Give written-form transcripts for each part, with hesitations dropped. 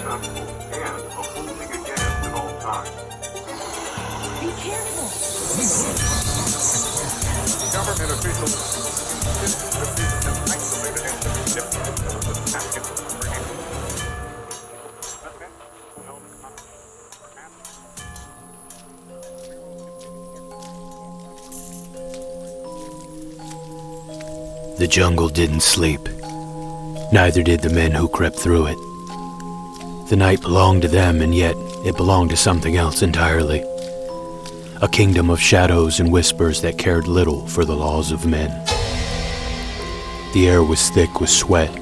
successful and a holding against at all times. Be careful. Government officials insist that this is an isolated incident of the packet The jungle didn't sleep. Neither did the men who crept through it. The night belonged to them, and yet it belonged to something else entirely. A kingdom of shadows and whispers that cared little for the laws of men. The air was thick with sweat,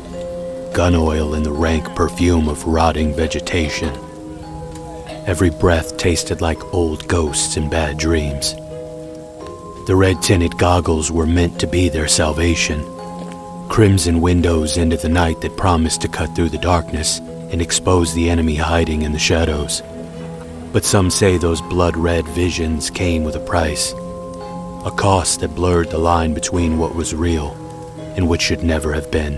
gun oil, and the rank perfume of rotting vegetation. Every breath tasted like old ghosts and bad dreams. The red-tinted goggles were meant to be their salvation. Crimson windows into the night that promised to cut through the darkness and expose the enemy hiding in the shadows. But some say those blood-red visions came with a price. A cost that blurred the line between what was real and what should never have been.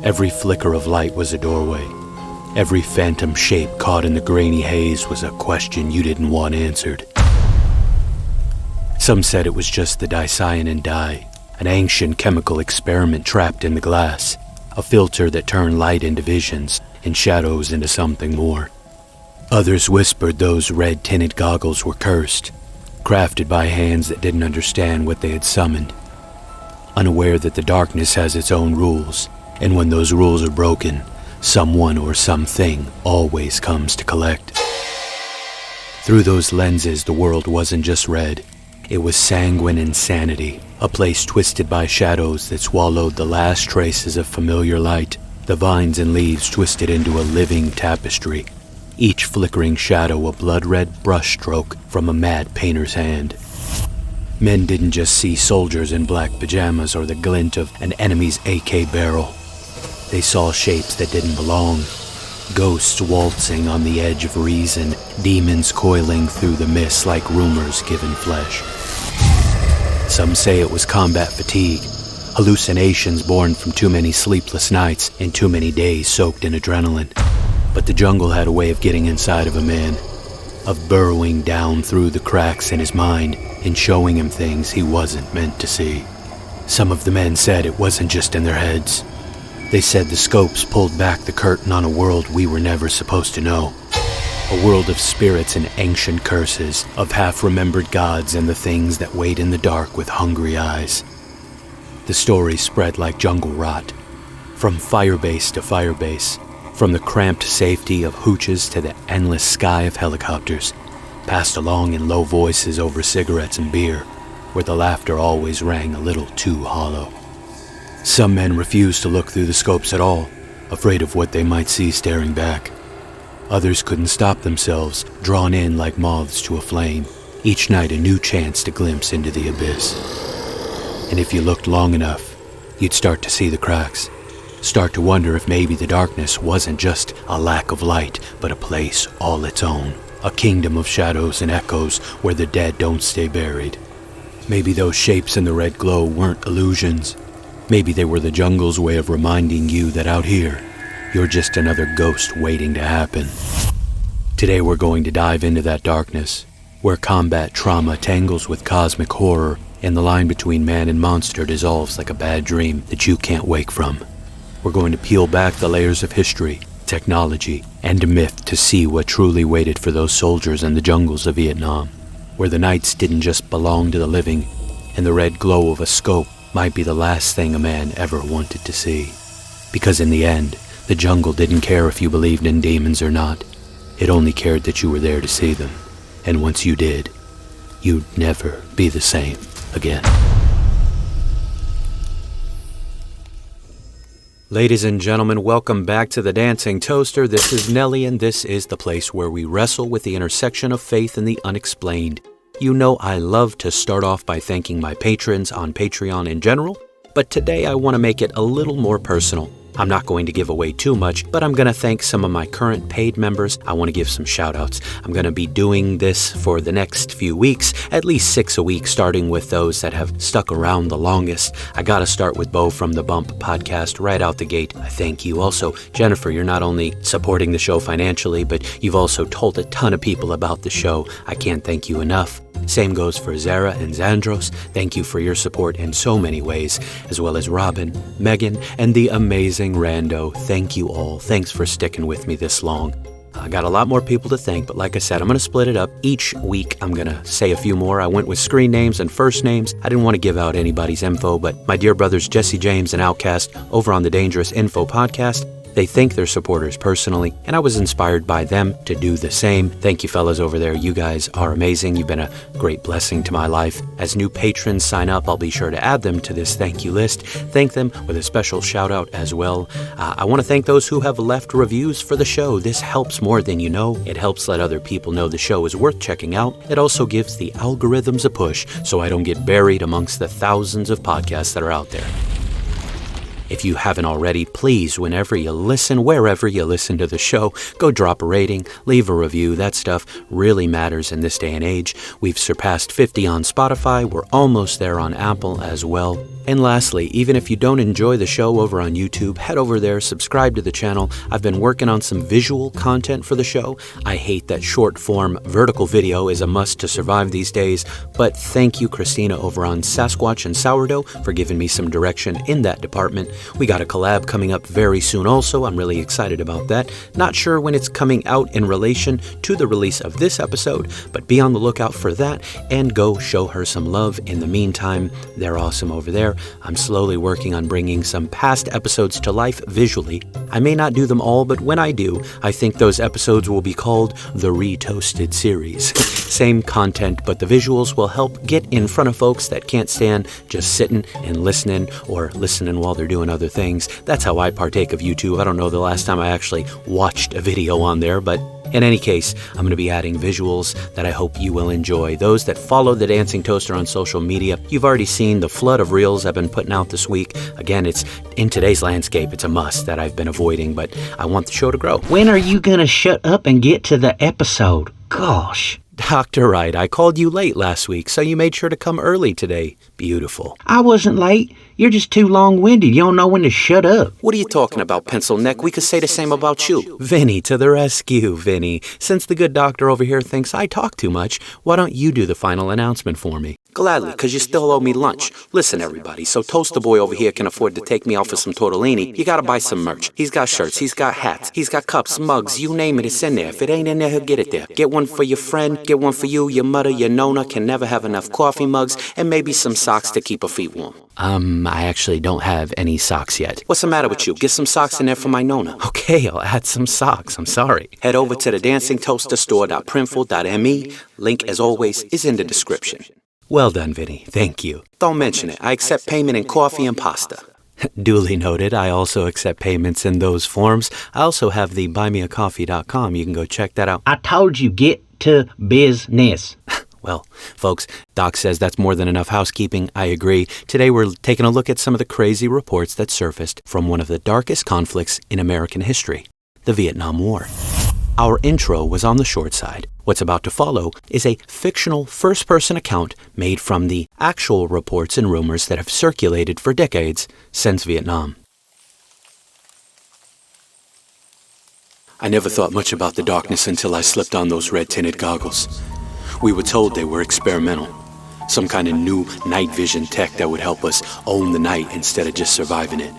Every flicker of light was a doorway. Every phantom shape caught in the grainy haze was a question you didn't want answered. Some said it was just the dicyanin dye, an ancient chemical experiment trapped in the glass, a filter that turned light into visions and shadows into something more. Others whispered those red-tinted goggles were cursed, crafted by hands that didn't understand what they had summoned, unaware that the darkness has its own rules, and when those rules are broken, someone or something always comes to collect. Through those lenses, the world wasn't just red. It was sanguine insanity, a place twisted by shadows that swallowed the last traces of familiar light, the vines and leaves twisted into a living tapestry, each flickering shadow a blood-red brushstroke from a mad painter's hand. Men didn't just see soldiers in black pajamas or the glint of an enemy's AK barrel. They saw shapes that didn't belong, ghosts waltzing on the edge of reason, demons coiling through the mist like rumors given flesh. Some say it was combat fatigue, hallucinations born from too many sleepless nights and too many days soaked in adrenaline. But the jungle had a way of getting inside of a man, of burrowing down through the cracks in his mind and showing him things he wasn't meant to see. Some of the men said it wasn't just in their heads. They said the scopes pulled back the curtain on a world we were never supposed to know. A world of spirits and ancient curses, of half-remembered gods and the things that wait in the dark with hungry eyes. The story spread like jungle rot, from firebase to firebase, from the cramped safety of hooches to the endless sky of helicopters, passed along in low voices over cigarettes and beer, where the laughter always rang a little too hollow. Some men refused to look through the scopes at all, afraid of what they might see staring back. Others couldn't stop themselves, drawn in like moths to a flame, each night a new chance to glimpse into the abyss. And if you looked long enough, you'd start to see the cracks, start to wonder if maybe the darkness wasn't just a lack of light, but a place all its own, a kingdom of shadows and echoes where the dead don't stay buried. Maybe those shapes in the red glow weren't illusions. Maybe they were the jungle's way of reminding you that out here, you're just another ghost waiting to happen. Today we're going to dive into that darkness, where combat trauma tangles with cosmic horror and the line between man and monster dissolves like a bad dream that you can't wake from. We're going to peel back the layers of history, technology, and myth to see what truly waited for those soldiers in the jungles of Vietnam, where the nights didn't just belong to the living, and the red glow of a scope might be the last thing a man ever wanted to see. Because in the end, the jungle didn't care if you believed in demons or not. It only cared that you were there to see them. And once you did, you'd never be the same again. Ladies and gentlemen, welcome back to the Dancing Toaster. This is Nelly, and this is the place where we wrestle with the intersection of faith and the unexplained. You know I love to start off by thanking my patrons on Patreon in general, but today I want to make it a little more personal. I'm not going to give away too much, but I'm going to thank some of my current paid members. I want to give some shout-outs. I'm going to be doing this for the next few weeks, at least 6 a week, starting with those that have stuck around the longest. I got to start with Bo from the Bump podcast right out the gate. I thank you. Also, Jennifer, you're not only supporting the show financially, but you've also told a ton of people about the show. I can't thank you enough. Same goes for Zara and Zandros. Thank you for your support in so many ways, as well as Robin, Megan, and the amazing Rando. Thank you all. Thanks for sticking with me this long. I got a lot more people to thank, but like I said, I'm going to split it up. Each week, I'm going to say a few more. I went with screen names and first names. I didn't want to give out anybody's info, but my dear brothers Jesse James and Outcast over on the Dangerous Info podcast, they thank their supporters personally, and I was inspired by them to do the same. Thank you, fellas over there. You guys are amazing. You've been a great blessing to my life. As new patrons sign up, I'll be sure to add them to this thank you list. Thank them with a special shout out as well. I want to thank those who have left reviews for the show. This helps more than you know. It helps let other people know the show is worth checking out. It also gives the algorithms a push so I don't get buried amongst the thousands of podcasts that are out there. If you haven't already, please, whenever you listen, wherever you listen to the show, go drop a rating, leave a review. That stuff really matters in this day and age. We've surpassed 50 on Spotify. We're almost there on Apple as well. And lastly, even if you don't enjoy the show over on YouTube, head over there, subscribe to the channel. I've been working on some visual content for the show. I hate that short form vertical video is a must to survive these days, but thank you, Christina, over on Sasquatch and Sourdough, for giving me some direction in that department. We got a collab coming up very soon also. I'm really excited about that. Not sure when it's coming out in relation to the release of this episode, but be on the lookout for that and go show her some love. In the meantime, they're awesome over there. I'm slowly working on bringing some past episodes to life visually. I may not do them all, but when I do, I think those episodes will be called the Retoasted series. Same content, but the visuals will help get in front of folks that can't stand just sitting and listening or listening while they're doing other things. That's how I partake of YouTube. I don't know the last time I actually watched a video on there, but in any case, I'm going to be adding visuals that I hope you will enjoy. Those that follow the Dancing Toaster on social media, you've already seen the flood of reels I've been putting out this week. Again, it's in today's landscape, it's a must that I've been avoiding, but I want the show to grow. When are you gonna shut up and get to the episode? Gosh. Dr. Wright, I called you late last week, so you made sure to come early today. Beautiful. I wasn't late. You're just too long-winded. You don't know when to shut up. What are you talking about, pencil neck? We could say the same about you. Vinny, to the rescue, Vinny. Since the good doctor over here thinks I talk too much, why don't you do the final announcement for me? Gladly, because you still owe me lunch. Listen, everybody, so Toaster Boy over here can afford to take me out for some tortellini, you gotta buy some merch. He's got shirts, he's got hats, he's got cups, mugs, you name it, it's in there. If it ain't in there, he'll get it there. Get one for your friend, get one for you, your mother, your nona can never have enough coffee mugs, and maybe some socks to keep her feet warm. I actually don't have any socks yet. What's the matter with you? Get some socks in there for my nona. Okay, I'll add some socks, I'm sorry. Head over to the dancingtoasterstore.printful.me. Link, as always, is in the description. Well done, Vinny. Thank you. Don't mention it. I accept payment in coffee and pasta. Duly noted. I also accept payments in those forms. I also have the buymeacoffee.com. You can go check that out. I told you, get to business. Well, folks, Doc says that's more than enough housekeeping. I agree. Today we're taking a look at some of the crazy reports that surfaced from one of the darkest conflicts in American history, the Vietnam War. Our intro was on the short side. What's about to follow is a fictional first-person account made from the actual reports and rumors that have circulated for decades since Vietnam. I never thought much about the darkness until I slipped on those red-tinted goggles. We were told they were experimental, some kind of new night vision tech that would help us own the night instead of just surviving it.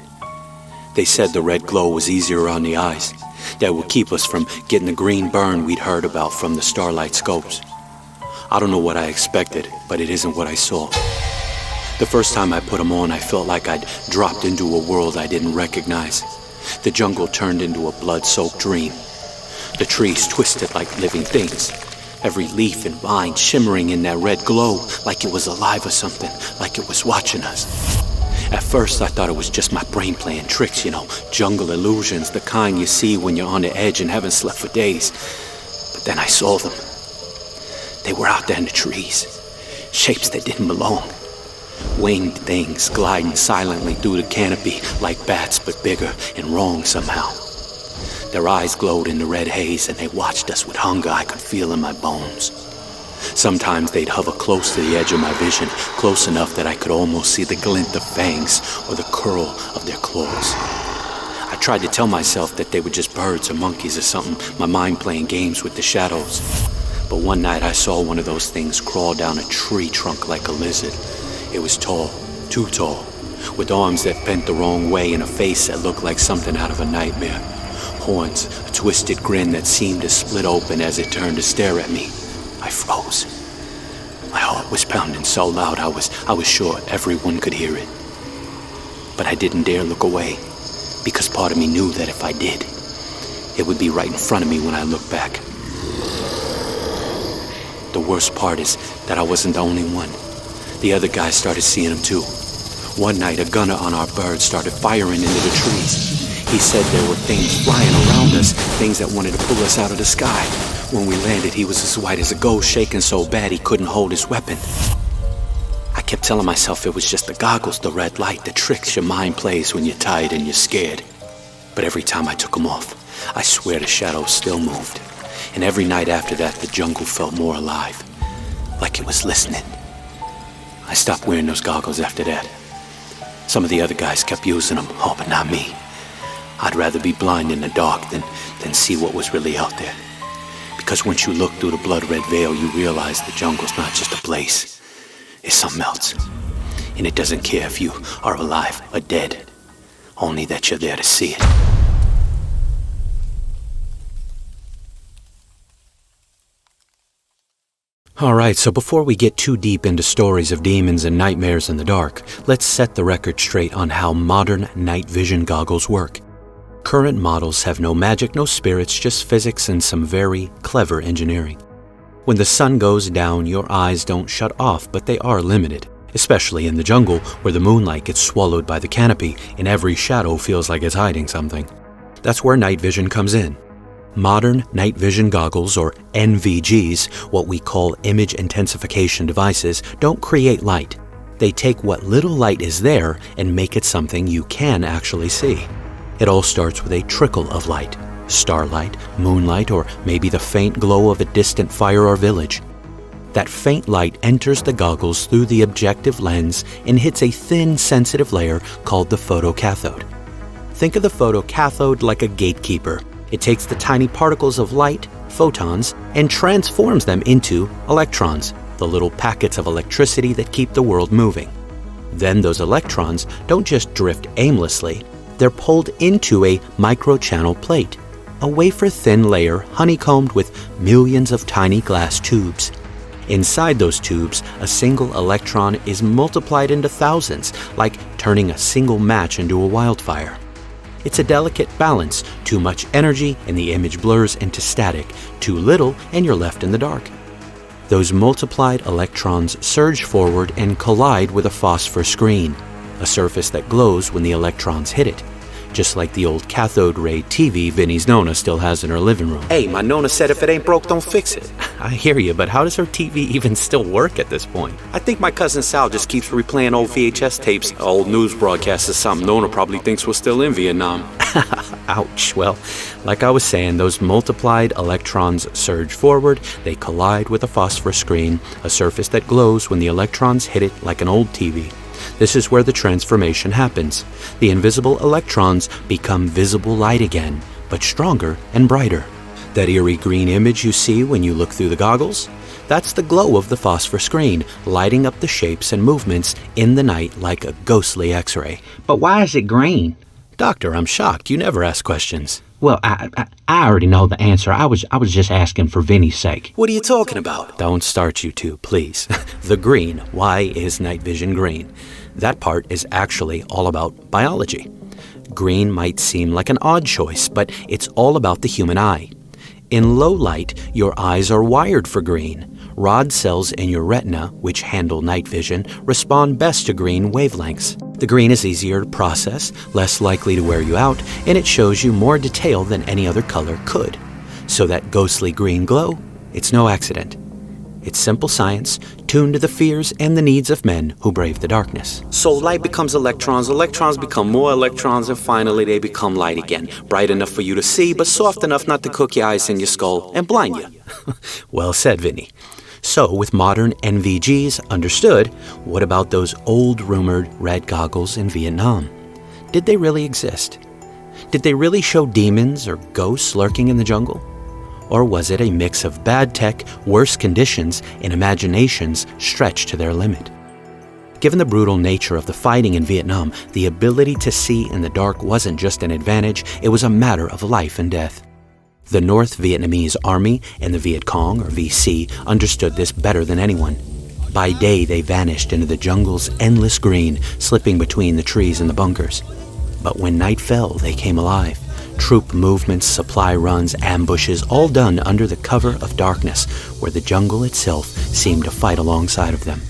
They said the red glow was easier on the eyes, that would keep us from getting the green burn we'd heard about from the starlight scopes. I don't know what I expected, but it isn't what I saw. The first time I put them on, I felt like I'd dropped into a world I didn't recognize. The jungle turned into a blood-soaked dream. The trees twisted like living things. Every leaf and vine shimmering in that red glow, like it was alive or something, like it was watching us. At first, I thought it was just my brain playing tricks, jungle illusions, the kind you see when you're on the edge and haven't slept for days. But then I saw them. They were out there in the trees, shapes that didn't belong. Winged things gliding silently through the canopy like bats but bigger and wrong somehow. Their eyes glowed in the red haze and they watched us with hunger I could feel in my bones. Sometimes they'd hover close to the edge of my vision, close enough that I could almost see the glint of fangs or the curl of their claws. I tried to tell myself that they were just birds or monkeys or something, my mind playing games with the shadows. But one night I saw one of those things crawl down a tree trunk like a lizard. It was tall, too tall, with arms that bent the wrong way and a face that looked like something out of a nightmare. Horns, a twisted grin that seemed to split open as it turned to stare at me. I froze. My heart was pounding so loud I was sure everyone could hear it. But I didn't dare look away, because part of me knew that if I did, it would be right in front of me when I looked back. The worst part is that I wasn't the only one. The other guys started seeing them too. One night, a gunner on our bird started firing into the trees. He said there were things flying around us, things that wanted to pull us out of the sky. When we landed, he was as white as a ghost, shaking so bad he couldn't hold his weapon. I kept telling myself it was just the goggles, the red light, the tricks your mind plays when you're tired and you're scared. But every time I took them off, I swear the shadows still moved. And every night after that, the jungle felt more alive, like it was listening. I stopped wearing those goggles after that. Some of the other guys kept using them, oh, but not me. I'd rather be blind in the dark than see what was really out there. Because once you look through the blood-red veil, you realize the jungle's not just a place. It's something else. And it doesn't care if you are alive or dead, only that you're there to see it. Alright, so before we get too deep into stories of demons and nightmares in the dark, let's set the record straight on how modern night vision goggles work. Current models have no magic, no spirits, just physics and some very clever engineering. When the sun goes down, your eyes don't shut off, but they are limited, especially in the jungle where the moonlight gets swallowed by the canopy and every shadow feels like it's hiding something. That's where night vision comes in. Modern night vision goggles, or NVGs, what we call image intensification devices, don't create light. They take what little light is there and make it something you can actually see. It all starts with a trickle of light, starlight, moonlight, or maybe the faint glow of a distant fire or village. That faint light enters the goggles through the objective lens and hits a thin, sensitive layer called the photocathode. Think of the photocathode like a gatekeeper. It takes the tiny particles of light, photons, and transforms them into electrons, the little packets of electricity that keep the world moving. Then those electrons don't just drift aimlessly, they're pulled into a microchannel plate, a wafer-thin layer honeycombed with millions of tiny glass tubes. Inside those tubes, a single electron is multiplied into thousands, like turning a single match into a wildfire. It's a delicate balance. Too much energy and the image blurs into static. Too little and you're left in the dark. Those multiplied electrons surge forward and collide with a phosphor screen, a surface that glows when the electrons hit it, just like the old cathode ray TV Vinny's Nona still has in her living room. Hey, my Nona said if it ain't broke, don't fix it. I hear you, but how does her TV even still work at this point? I think my cousin Sal just keeps replaying old VHS tapes, old news broadcasts or something. Nona probably thinks we're still in Vietnam. Ouch. Well, like I was saying, those multiplied electrons surge forward, they collide with a phosphor screen, a surface that glows when the electrons hit it like an old TV. This is where the transformation happens. The invisible electrons become visible light again, but stronger and brighter. That eerie green image you see when you look through the goggles? That's the glow of the phosphor screen, lighting up the shapes and movements in the night like a ghostly X-ray. But why is it green? Doctor, I'm shocked. You never ask questions. Well, I already know the answer. I was just asking for Vinny's sake. What are you talking about? Don't start, you two, please. The green. Why is night vision green? That part is actually all about biology. Green might seem like an odd choice, but it's all about the human eye. In low light, your eyes are wired for green. Rod cells in your retina, which handle night vision, respond best to green wavelengths. The green is easier to process, less likely to wear you out, and it shows you more detail than any other color could. So that ghostly green glow, it's no accident. It's simple science, tuned to the fears and the needs of men who brave the darkness. So light becomes electrons, electrons become more electrons, and finally they become light again. Bright enough for you to see, but soft enough not to cook your eyes in your skull and blind you. Well said, Vinny. So, with modern NVGs understood, what about those old rumored red goggles in Vietnam? Did they really exist? Did they really show demons or ghosts lurking in the jungle? Or was it a mix of bad tech, worse conditions, and imaginations stretched to their limit? Given the brutal nature of the fighting in Vietnam, the ability to see in the dark wasn't just an advantage, it was a matter of life and death. The North Vietnamese Army and the Viet Cong, or VC, understood this better than anyone. By day, they vanished into the jungle's endless green, slipping between the trees and the bunkers. But when night fell, they came alive. Troop movements, supply runs, ambushes, all done under the cover of darkness, where the jungle itself seemed to fight alongside of them.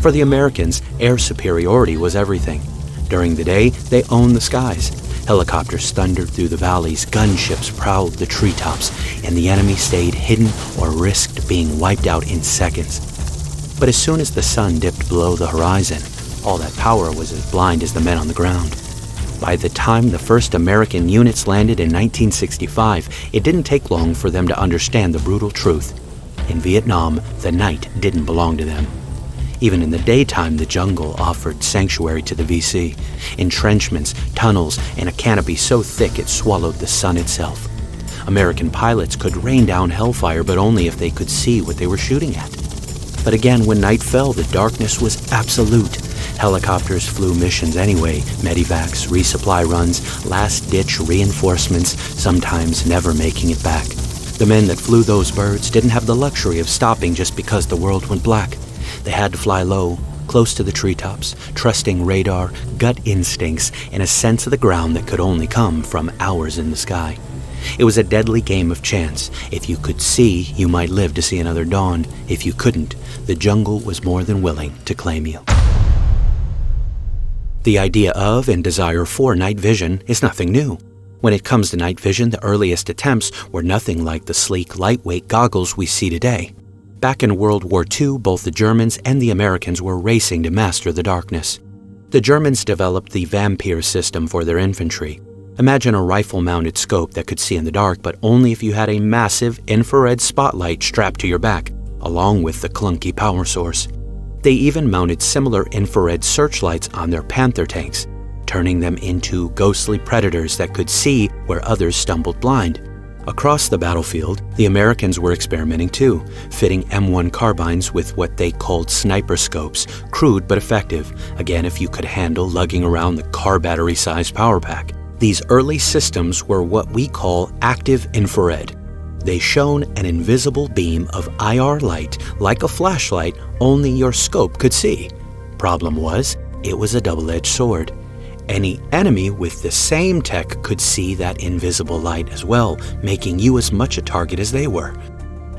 For the Americans, air superiority was everything. During the day, they owned the skies. Helicopters thundered through the valleys, gunships prowled the treetops, and the enemy stayed hidden or risked being wiped out in seconds. But as soon as the sun dipped below the horizon, all that power was as blind as the men on the ground. By the time the first American units landed in 1965, it didn't take long for them to understand the brutal truth. In Vietnam, the night didn't belong to them. Even in the daytime, the jungle offered sanctuary to the VC. Entrenchments, tunnels, and a canopy so thick it swallowed the sun itself. American pilots could rain down hellfire, but only if they could see what they were shooting at. But again, when night fell, the darkness was absolute. Helicopters flew missions anyway, medivacs, resupply runs, last-ditch reinforcements, sometimes never making it back. The men that flew those birds didn't have the luxury of stopping just because the world went black. They had to fly low, close to the treetops, trusting radar, gut instincts, and a sense of the ground that could only come from hours in the sky. It was a deadly game of chance. If you could see, you might live to see another dawn. If you couldn't, the jungle was more than willing to claim you. The idea of and desire for night vision is nothing new. When it comes to night vision, the earliest attempts were nothing like the sleek, lightweight goggles we see today. Back in World War II, both the Germans and the Americans were racing to master the darkness. The Germans developed the Vampire system for their infantry. Imagine a rifle-mounted scope that could see in the dark, but only if you had a massive infrared spotlight strapped to your back, along with the clunky power source. They even mounted similar infrared searchlights on their Panther tanks, turning them into ghostly predators that could see where others stumbled blind. Across the battlefield, the Americans were experimenting too, fitting M1 carbines with what they called sniper scopes, crude but effective, again if you could handle lugging around the car battery-sized power pack. These early systems were what we call active infrared. They shone an invisible beam of IR light like a flashlight only your scope could see. Problem was, it was a double-edged sword. Any enemy with the same tech could see that invisible light as well, making you as much a target as they were.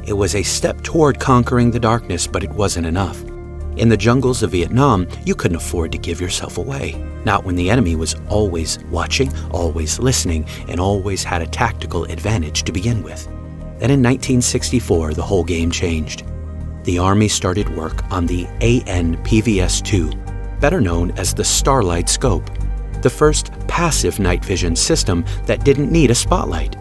It was a step toward conquering the darkness, but it wasn't enough. In the jungles of Vietnam, you couldn't afford to give yourself away. Not when the enemy was always watching, always listening, and always had a tactical advantage to begin with. Then in 1964, the whole game changed. The Army started work on the AN-PVS-2, better known as the Starlight Scope, the first passive night vision system that didn't need a spotlight.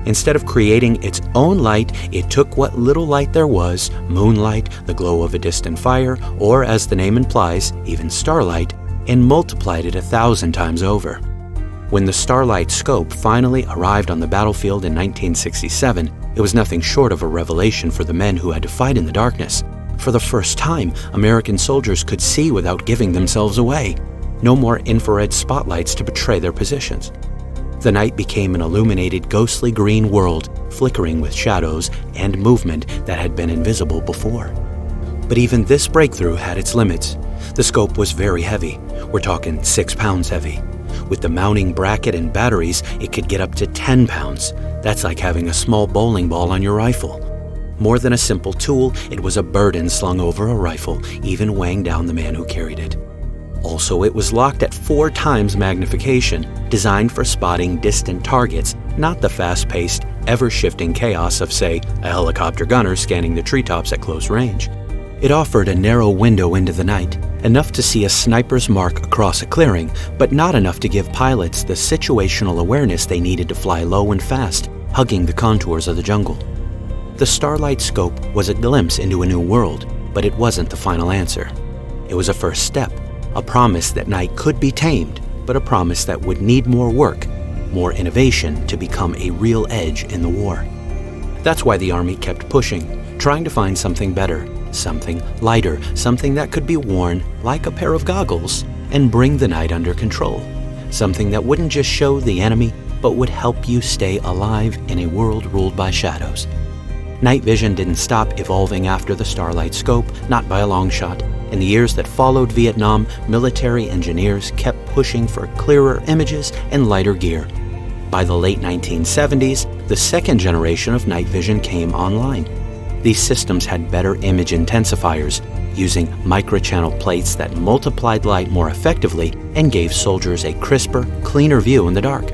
Instead of creating its own light, it took what little light there was, moonlight, the glow of a distant fire, or as the name implies, even starlight, and multiplied it 1,000 times over. When the Starlight Scope finally arrived on the battlefield in 1967, it was nothing short of a revelation for the men who had to fight in the darkness. For the first time, American soldiers could see without giving themselves away. No more infrared spotlights to betray their positions. The night became an illuminated, ghostly green world, flickering with shadows and movement that had been invisible before. But even this breakthrough had its limits. The scope was very heavy. We're talking 6 pounds heavy. With the mounting bracket and batteries, it could get up to 10 pounds. That's like having a small bowling ball on your rifle. More than a simple tool, it was a burden slung over a rifle, even weighing down the man who carried it. Also, it was locked at 4 times magnification, designed for spotting distant targets not the fast-paced, ever-shifting chaos of, say, a helicopter gunner scanning the treetops at close range. It offered a narrow window into the night, enough to see a sniper's mark across a clearing, but not enough to give pilots the situational awareness they needed to fly low and fast, hugging the contours of the jungle. The Starlight Scope was a glimpse into a new world, but it wasn't the final answer. It was a first step, a promise that night could be tamed, but a promise that would need more work, more innovation to become a real edge in the war. That's why the Army kept pushing, trying to find something better, something lighter, something that could be worn like a pair of goggles and bring the night under control. Something that wouldn't just show the enemy, but would help you stay alive in a world ruled by shadows. Night vision didn't stop evolving after the Starlight Scope, not by a long shot. In the years that followed Vietnam, military engineers kept pushing for clearer images and lighter gear. By the late 1970s, the second generation of night vision came online. These systems had better image intensifiers, using microchannel plates that multiplied light more effectively and gave soldiers a crisper, cleaner view in the dark.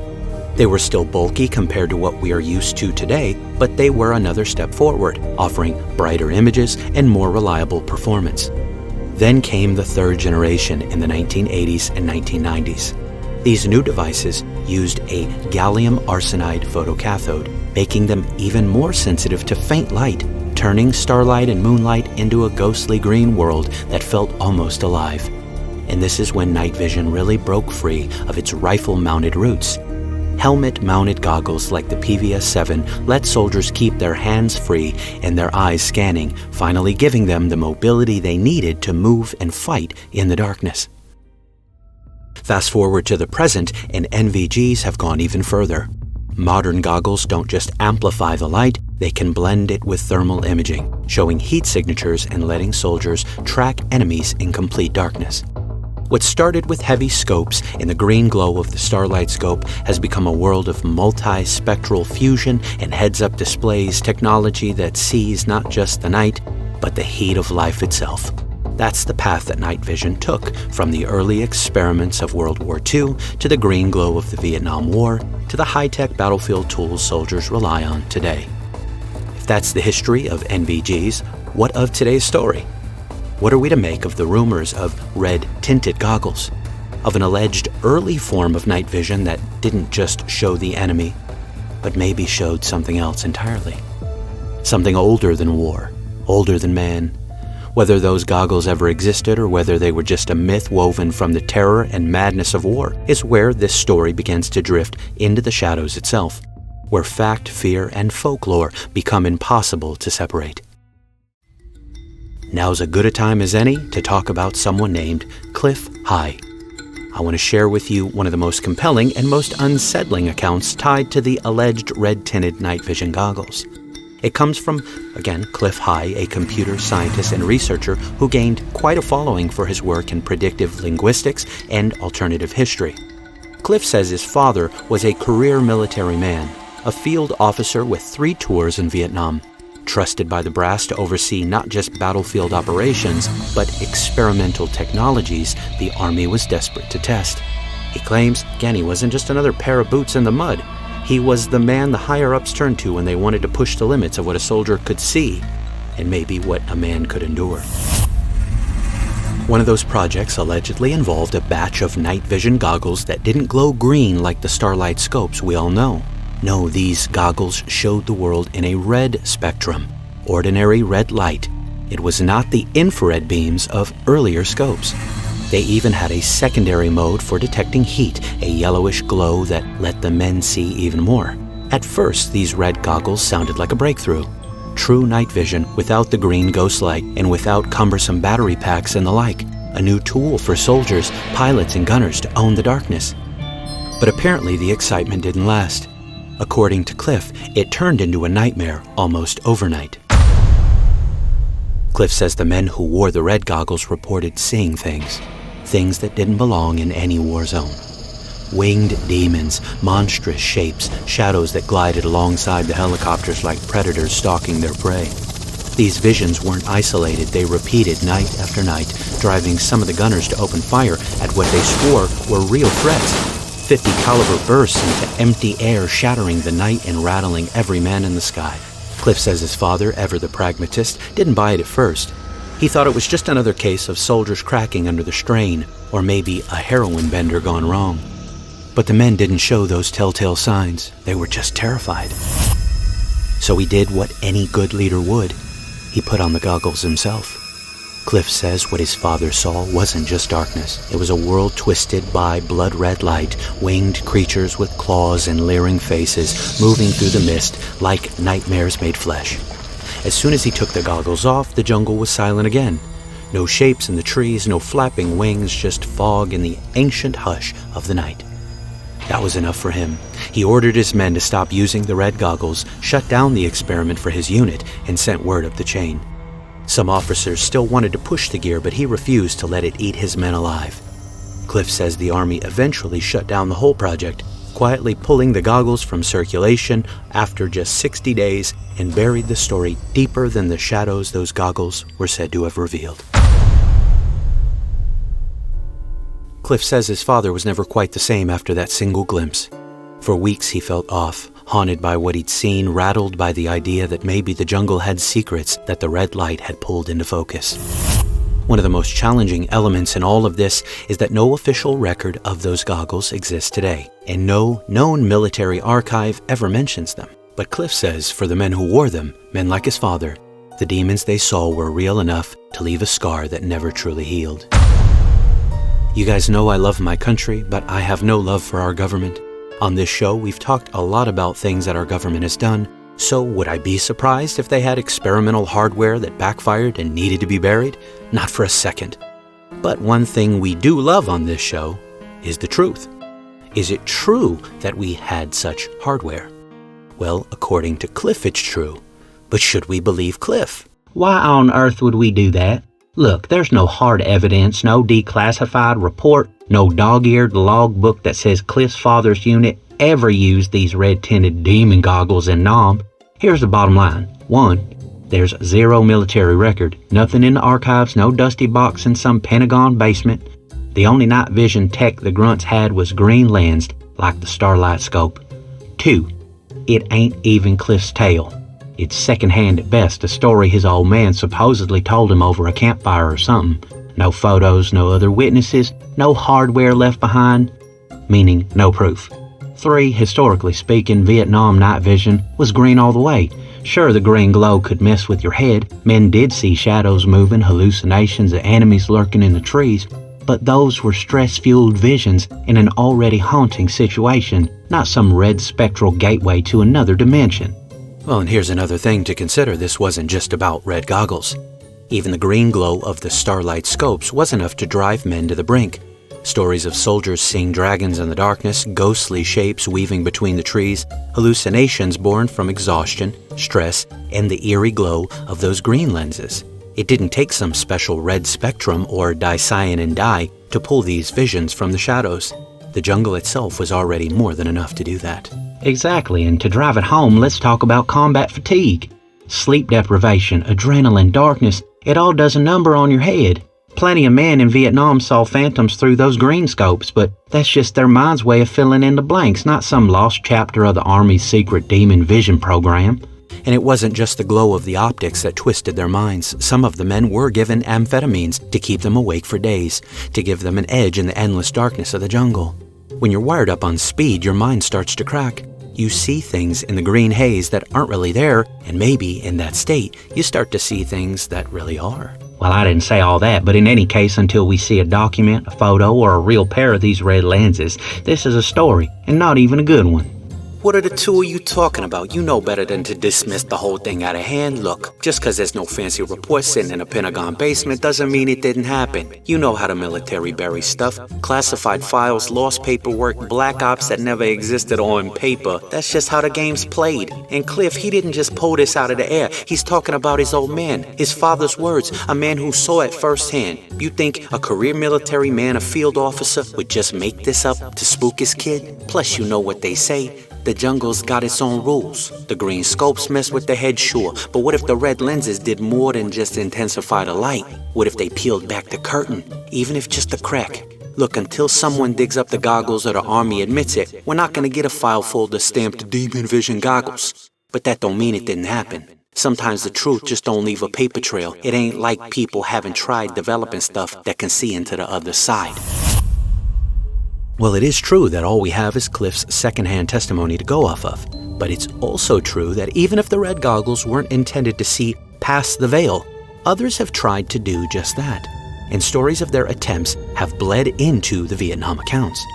They were still bulky compared to what we are used to today, but they were another step forward, offering brighter images and more reliable performance. Then came the third generation in the 1980s and 1990s. These new devices used a gallium arsenide photocathode, making them even more sensitive to faint light, turning starlight and moonlight into a ghostly green world that felt almost alive. And this is when night vision really broke free of its rifle-mounted roots. Helmet-mounted goggles like the PVS-7 let soldiers keep their hands free and their eyes scanning, finally giving them the mobility they needed to move and fight in the darkness. Fast forward to the present, and NVGs have gone even further. Modern goggles don't just amplify the light, they can blend it with thermal imaging, showing heat signatures and letting soldiers track enemies in complete darkness. What started with heavy scopes in the green glow of the Starlight Scope has become a world of multi-spectral fusion and heads-up displays, technology that sees not just the night, but the heat of life itself. That's the path that night vision took, from the early experiments of World War II to the green glow of the Vietnam War to the high-tech battlefield tools soldiers rely on today. If that's the history of NVGs, what of today's story? What are we to make of the rumors of red-tinted goggles? Of an alleged early form of night vision that didn't just show the enemy, but maybe showed something else entirely? Something older than war, older than man. Whether those goggles ever existed or whether they were just a myth woven from the terror and madness of war is where this story begins to drift into the shadows itself, where fact, fear, and folklore become impossible to separate. Now's as good a time as any to talk about someone named Cliff High. I want to share with you one of the most compelling and most unsettling accounts tied to the alleged red-tinted night vision goggles. It comes from, again, Cliff High, a computer scientist and researcher who gained quite a following for his work in predictive linguistics and alternative history. Cliff says his father was a career military man, a field officer with 3 tours in Vietnam, trusted by the brass to oversee not just battlefield operations, but experimental technologies the Army was desperate to test. He claims, again, he wasn't just another pair of boots in the mud. He was the man the higher-ups turned to when they wanted to push the limits of what a soldier could see, and maybe what a man could endure. One of those projects allegedly involved a batch of night vision goggles that didn't glow green like the Starlight Scopes we all know. No, these goggles showed the world in a red spectrum, ordinary red light. It was not the infrared beams of earlier scopes. They even had a secondary mode for detecting heat, a yellowish glow that let the men see even more. At first, these red goggles sounded like a breakthrough. True night vision without the green ghost light and without cumbersome battery packs and the like. A new tool for soldiers, pilots, and gunners to own the darkness. But apparently the excitement didn't last. According to Cliff, it turned into a nightmare almost overnight. Cliff says the men who wore the red goggles reported seeing things that didn't belong in any war zone. Winged demons, monstrous shapes, shadows that glided alongside the helicopters like predators stalking their prey. These visions weren't isolated, they repeated night after night, driving some of the gunners to open fire at what they swore were real threats. .50 caliber bursts into empty air, shattering the night and rattling every man in the sky. Cliff says his father, ever the pragmatist, didn't buy it at first. He thought it was just another case of soldiers cracking under the strain, or maybe a heroin bender gone wrong. But the men didn't show those telltale signs. They were just terrified. So he did what any good leader would. He put on the goggles himself. Cliff says what his father saw wasn't just darkness. It was a world twisted by blood-red light, winged creatures with claws and leering faces moving through the mist like nightmares made flesh. As soon as he took the goggles off, the jungle was silent again. No shapes in the trees, no flapping wings, just fog in the ancient hush of the night. That was enough for him. He ordered his men to stop using the red goggles, shut down the experiment for his unit, and sent word up the chain. Some officers still wanted to push the gear, but he refused to let it eat his men alive. Cliff says the Army eventually shut down the whole project, quietly pulling the goggles from circulation after just 60 days and buried the story deeper than the shadows those goggles were said to have revealed. Cliff says his father was never quite the same after that single glimpse. For weeks he felt off, haunted by what he'd seen, rattled by the idea that maybe the jungle had secrets that the red light had pulled into focus. One of the most challenging elements in all of this is that no official record of those goggles exists today, and no known military archive ever mentions them. But Cliff says for the men who wore them, men like his father, the demons they saw were real enough to leave a scar that never truly healed. You guys know I love my country, but I have no love for our government. On this show, we've talked a lot about things that our government has done, so would I be surprised if they had experimental hardware that backfired and needed to be buried? Not for a second. But one thing we do love on this show is the truth. Is it true that we had such hardware? Well, according to Cliff, it's true. But should we believe Cliff? Why on earth would we do that? Look, there's no hard evidence, no declassified report, no dog-eared logbook that says Cliff's father's unit ever used these red-tinted demon goggles in Nam. Here's the bottom line. 1, there's zero military record, nothing in the archives, no dusty box in some Pentagon basement. The only night vision tech the grunts had was green-lensed, like the starlight scope. 2, it ain't even Cliff's tale. It's secondhand at best, a story his old man supposedly told him over a campfire or something. No photos, no other witnesses, no hardware left behind, meaning no proof. 3, historically speaking, Vietnam night vision was green all the way. Sure, the green glow could mess with your head. Men did see shadows moving, hallucinations of enemies lurking in the trees, but those were stress-fueled visions in an already haunting situation, not some red spectral gateway to another dimension. Well, and here's another thing to consider. This wasn't just about red goggles. Even the green glow of the starlight scopes was enough to drive men to the brink. Stories of soldiers seeing dragons in the darkness, ghostly shapes weaving between the trees, hallucinations born from exhaustion, stress, and the eerie glow of those green lenses. It didn't take some special red spectrum or dicyanin dye to pull these visions from the shadows. The jungle itself was already more than enough to do that. Exactly, and to drive it home, let's talk about combat fatigue. Sleep deprivation, adrenaline, darkness, it all does a number on your head. Plenty of men in Vietnam saw phantoms through those green scopes, but that's just their mind's way of filling in the blanks, not some lost chapter of the Army's secret demon vision program. And it wasn't just the glow of the optics that twisted their minds. Some of the men were given amphetamines to keep them awake for days, to give them an edge in the endless darkness of the jungle. When you're wired up on speed, your mind starts to crack. You see things in the green haze that aren't really there, and maybe in that state, you start to see things that really are. Well, I didn't say all that, but in any case, until we see a document, a photo, or a real pair of these red lenses, this is a story, and not even a good one. What are the two of you talking about? You know better than to dismiss the whole thing out of hand. Look, just because there's no fancy report sitting in a Pentagon basement doesn't mean it didn't happen. You know how the military buries stuff. Classified files, lost paperwork, black ops that never existed on paper. That's just how the game's played. And Cliff, he didn't just pull this out of the air. He's talking about his old man, his father's words, a man who saw it firsthand. You think a career military man, a field officer, would just make this up to spook his kid? Plus, you know what they say. The jungle's got its own rules. The green scopes mess with the head, sure, but what if the red lenses did more than just intensify the light? What if they peeled back the curtain, even if just a crack? Look, until someone digs up the goggles or the army admits it, we're not gonna get a file folder stamped Demon Vision Goggles. But that don't mean it didn't happen. Sometimes the truth just don't leave a paper trail. It ain't like people haven't tried developing stuff that can see into the other side. Well, it is true that all we have is Cliff's secondhand testimony to go off of. But it's also true that even if the red goggles weren't intended to see past the veil, others have tried to do just that. And stories of their attempts have bled into the Vietnam accounts.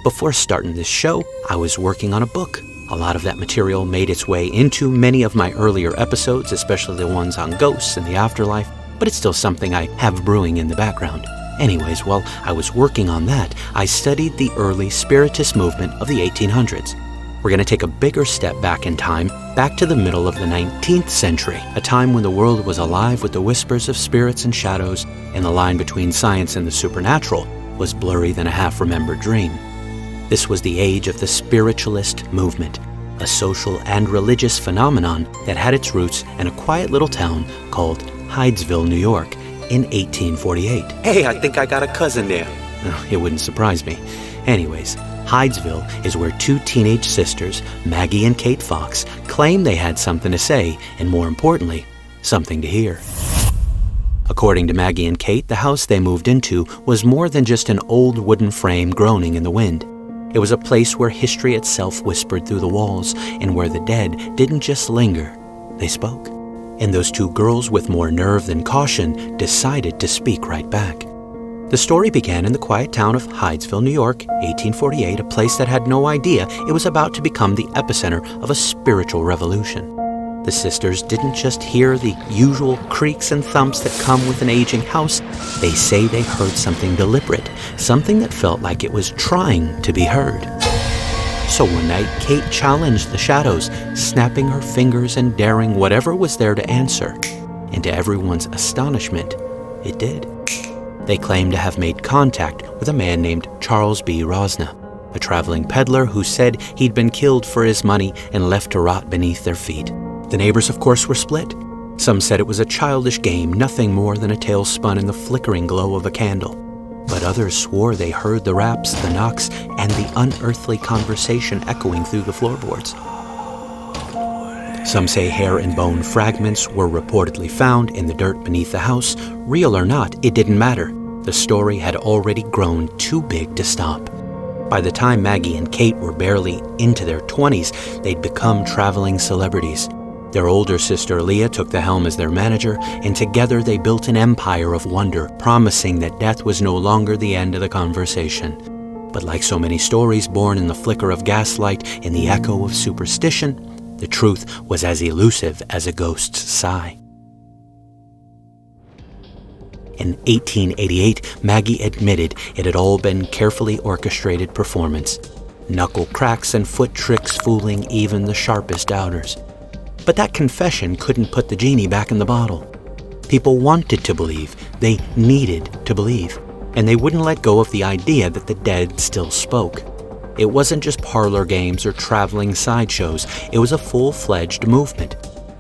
Before starting this show, I was working on a book. A lot of that material made its way into many of my earlier episodes, especially the ones on ghosts and the afterlife, but it's still something I have brewing in the background. Anyways, while I was working on that, I studied the early Spiritist movement of the 1800s. We're going to take a bigger step back in time, back to the middle of the 19th century, a time when the world was alive with the whispers of spirits and shadows, and the line between science and the supernatural was blurry than a half-remembered dream. This was the age of the spiritualist movement, a social and religious phenomenon that had its roots in a quiet little town called Hydesville, New York, in 1848. Hey, I think I got a cousin there. It wouldn't surprise me. Anyways, Hydesville is where two teenage sisters, Maggie and Kate Fox, claim they had something to say, and more importantly, something to hear. According to Maggie and Kate, the house they moved into was more than just an old wooden frame groaning in the wind. It was a place where history itself whispered through the walls, and where the dead didn't just linger, they spoke. And those two girls, with more nerve than caution, decided to speak right back. The story began in the quiet town of Hydesville, New York, 1848, a place that had no idea it was about to become the epicenter of a spiritual revolution. The sisters didn't just hear the usual creaks and thumps that come with an aging house. They say they heard something deliberate, something that felt like it was trying to be heard. So one night, Kate challenged the shadows, snapping her fingers and daring whatever was there to answer. And to everyone's astonishment, it did. They claimed to have made contact with a man named Charles B. Rosna, a traveling peddler who said he'd been killed for his money and left to rot beneath their feet. The neighbors, of course, were split. Some said it was a childish game, nothing more than a tale spun in the flickering glow of a candle. But others swore they heard the raps, the knocks, and the unearthly conversation echoing through the floorboards. Some say hair and bone fragments were reportedly found in the dirt beneath the house. Real or not, it didn't matter. The story had already grown too big to stop. By the time Maggie and Kate were barely into their 20s, they'd become traveling celebrities. Their older sister Leah took the helm as their manager, and together they built an empire of wonder, promising that death was no longer the end of the conversation. But like so many stories born in the flicker of gaslight and the echo of superstition, the truth was as elusive as a ghost's sigh. In 1888, Maggie admitted it had all been carefully orchestrated performance, knuckle cracks and foot tricks fooling even the sharpest doubters. But that confession couldn't put the genie back in the bottle. People wanted to believe, they needed to believe, and they wouldn't let go of the idea that the dead still spoke. It wasn't just parlor games or traveling sideshows, it was a full-fledged movement.